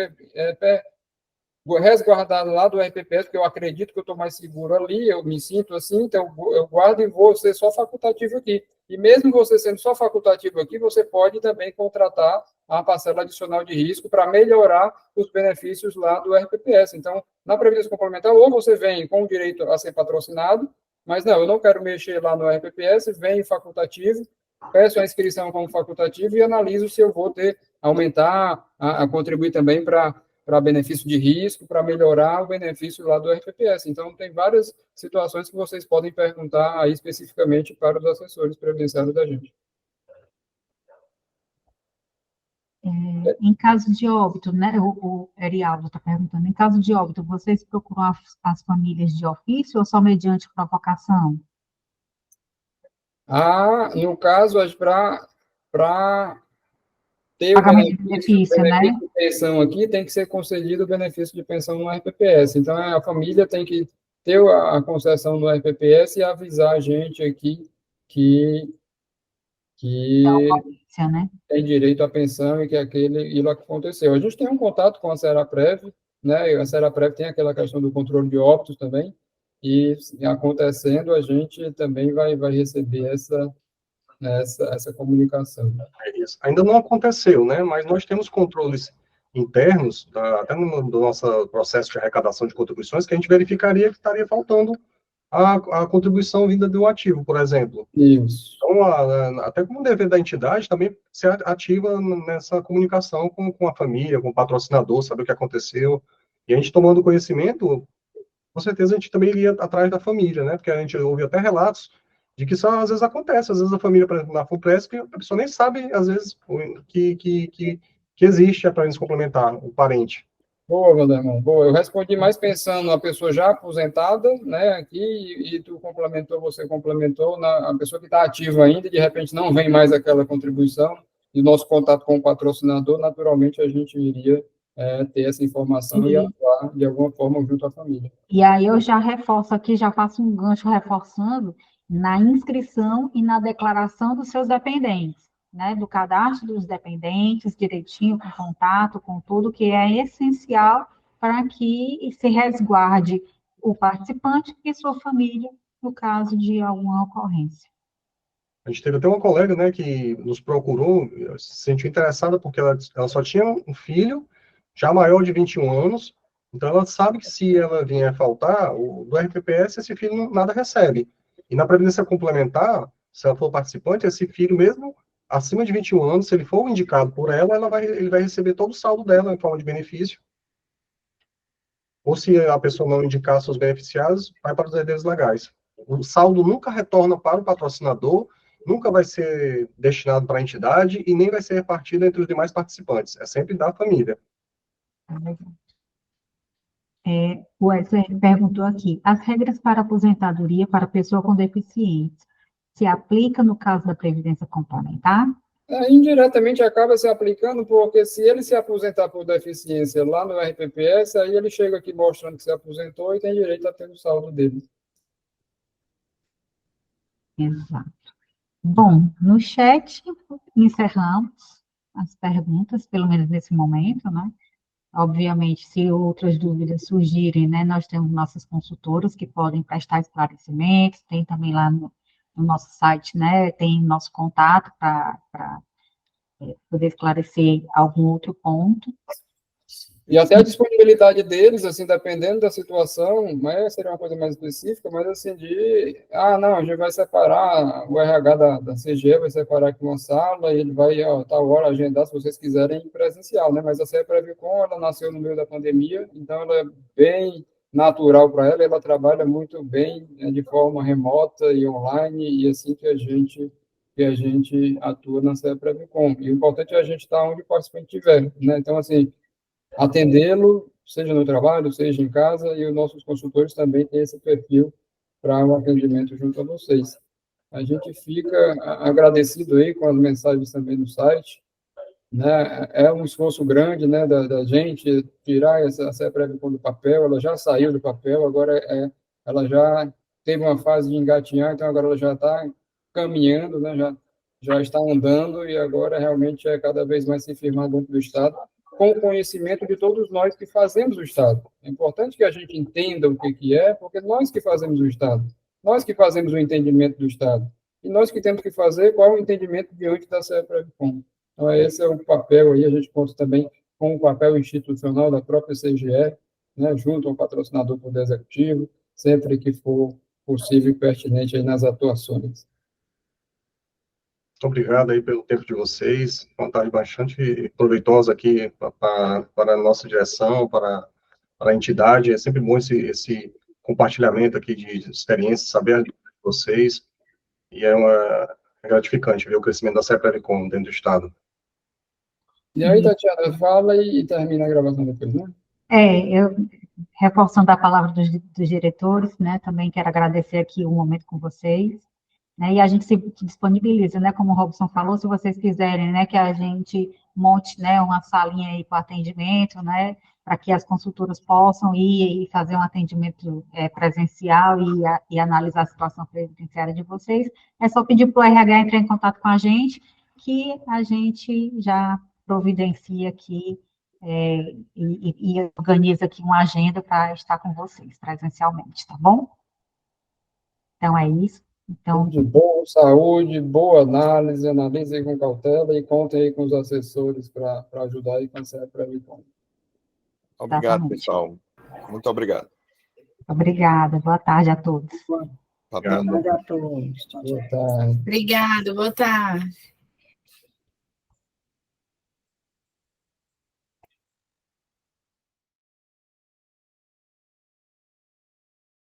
resguardada lá do RPPS, porque eu acredito que eu estou mais seguro ali, eu me sinto assim, então eu guardo e vou ser só facultativo aqui. E mesmo você sendo só facultativo aqui, você pode também contratar a parcela adicional de risco para melhorar os benefícios lá do RPPS. Então, na Previdência Complementar, ou você vem com o direito a ser patrocinado, mas não, eu não quero mexer lá no RPPS, venho facultativo, peço a inscrição como facultativo e analiso se eu vou aumentar, a contribuir também para benefício de risco, para melhorar o benefício lá do RPPS. Então, tem várias situações que vocês podem perguntar aí especificamente para os assessores previdenciários da gente. Em caso de óbito, né, o Erialdo está perguntando, em caso de óbito, vocês procuram as famílias de ofício ou só mediante provocação? No caso, para ter o Pagamento de benefício né? de pensão aqui, tem que ser concedido o benefício de pensão no RPPS. Então, a família tem que ter a concessão no RPPS e avisar a gente aqui que Né? tem direito à pensão e que aquilo aconteceu. A gente tem um contato com a Seraprev, né? A Seraprev tem aquela questão do controle de óbitos também, e acontecendo, a gente também vai receber essa comunicação. Isso. Ainda não aconteceu, né? Mas nós temos controles internos, até no nosso processo de arrecadação de contribuições, que a gente verificaria que estaria faltando a contribuição vinda do ativo, por exemplo. Isso. Então, até como dever da entidade, também se ativa nessa comunicação com a família, com o patrocinador, saber o que aconteceu. E a gente tomando conhecimento, com certeza a gente também iria atrás da família, né? Porque a gente ouve até relatos de que só às vezes acontece, às vezes a família, por exemplo, na FUNPRESP, a pessoa nem sabe, às vezes, que existe para eles complementar o parente. Boa, Vandermão, boa. Eu respondi mais pensando na pessoa já aposentada, né, aqui, e você complementou a pessoa que está ativa ainda, e de repente não vem mais aquela contribuição, e o nosso contato com o patrocinador, naturalmente, a gente iria ter essa informação e atuar de alguma forma junto à família. E aí eu já reforço aqui, já faço um gancho reforçando na inscrição e na declaração dos seus dependentes, né? Do cadastro dos dependentes, direitinho, com contato, com tudo, que é essencial para que se resguarde o participante e sua família, no caso de alguma ocorrência. A gente teve até uma colega, né, que nos procurou, se sentiu interessada porque ela só tinha um filho, já maior de 21 anos, então ela sabe que se ela vier faltar, do RPPS, esse filho nada recebe. E na Previdência Complementar, se ela for participante, esse filho mesmo, acima de 21 anos, se ele for indicado por ela, ele vai receber todo o saldo dela em forma de benefício. Ou se a pessoa não indicar seus beneficiários, vai para os herdeiros legais. O saldo nunca retorna para o patrocinador, nunca vai ser destinado para a entidade e nem vai ser repartido entre os demais participantes. É sempre da família. O Wesley perguntou aqui, as regras para aposentadoria para pessoa com deficiência se aplica no caso da Previdência Complementar? Indiretamente acaba se aplicando, porque se ele se aposentar por deficiência lá no RPPS, aí ele chega aqui mostrando que se aposentou e tem direito a ter o saldo dele. Exato. Bom, no chat encerramos as perguntas, pelo menos nesse momento, né? Obviamente, se outras dúvidas surgirem, né, nós temos nossas consultoras que podem prestar esclarecimentos, tem também lá no nosso site, né, tem nosso contato para poder esclarecer algum outro ponto. E até a disponibilidade deles, assim, dependendo da situação, mas seria uma coisa mais específica, mas assim, não, a gente vai separar, o RH da CGE vai separar aqui uma sala, e ele vai, tal hora, agendar, se vocês quiserem, presencial, né? Mas a CEPREVICOM, ela nasceu no meio da pandemia, então ela é bem natural para ela trabalha muito bem, né, de forma remota e online, e assim que a gente atua na CEPREVICOM. E o importante é a gente estar onde o participante estiver, né? Então, assim, atendê-lo, seja no trabalho, seja em casa, e os nossos consultores também têm esse perfil para um atendimento junto a vocês. A gente fica agradecido aí com as mensagens também no site, né? É um esforço grande, né, da gente tirar essa CEPREVICOM do papel, ela já saiu do papel, agora ela já teve uma fase de engatinhar, então agora ela já está caminhando, né, já está andando, e agora realmente é cada vez mais se firmar dentro do Estado, com o conhecimento de todos nós que fazemos o Estado. É importante que a gente entenda o que é, porque nós que fazemos o Estado, nós que fazemos o entendimento do Estado, e nós que temos que fazer qual é o entendimento diante da CEPREVICOM. Então, esse é o papel aí, a gente conta também com o papel institucional da própria CGE, né, junto ao patrocinador do Poder Executivo, sempre que for possível e pertinente aí nas atuações. Muito obrigado aí pelo tempo de vocês. Uma tarde bastante proveitosa aqui para a nossa direção, para a entidade. É sempre bom esse compartilhamento aqui de experiências, saber de vocês. E é gratificante ver o crescimento da CEPREVCOM dentro do Estado. E aí, Tatiana, fala e termina a gravação depois, né? Eu, reforçando a palavra dos diretores, né, também quero agradecer aqui o momento com vocês, né, e a gente se disponibiliza, né, como o Robson falou, se vocês quiserem, né, que a gente monte, né, uma salinha aí para atendimento, né, para que as consultoras possam ir e fazer um atendimento presencial e analisar a situação previdenciária de vocês, é só pedir para o RH entrar em contato com a gente, que a gente já providencia aqui e organiza aqui uma agenda para estar com vocês presencialmente, tá bom? Então, é isso. Então, De boa saúde, boa análise, analise com cautela e contem aí com os assessores para ajudar aí com a CEPREVCOM. Obrigado, exatamente. pessoal. Muito obrigado. Obrigada. Boa tarde a todos. Boa tarde. Boa tarde. Obrigado, boa tarde.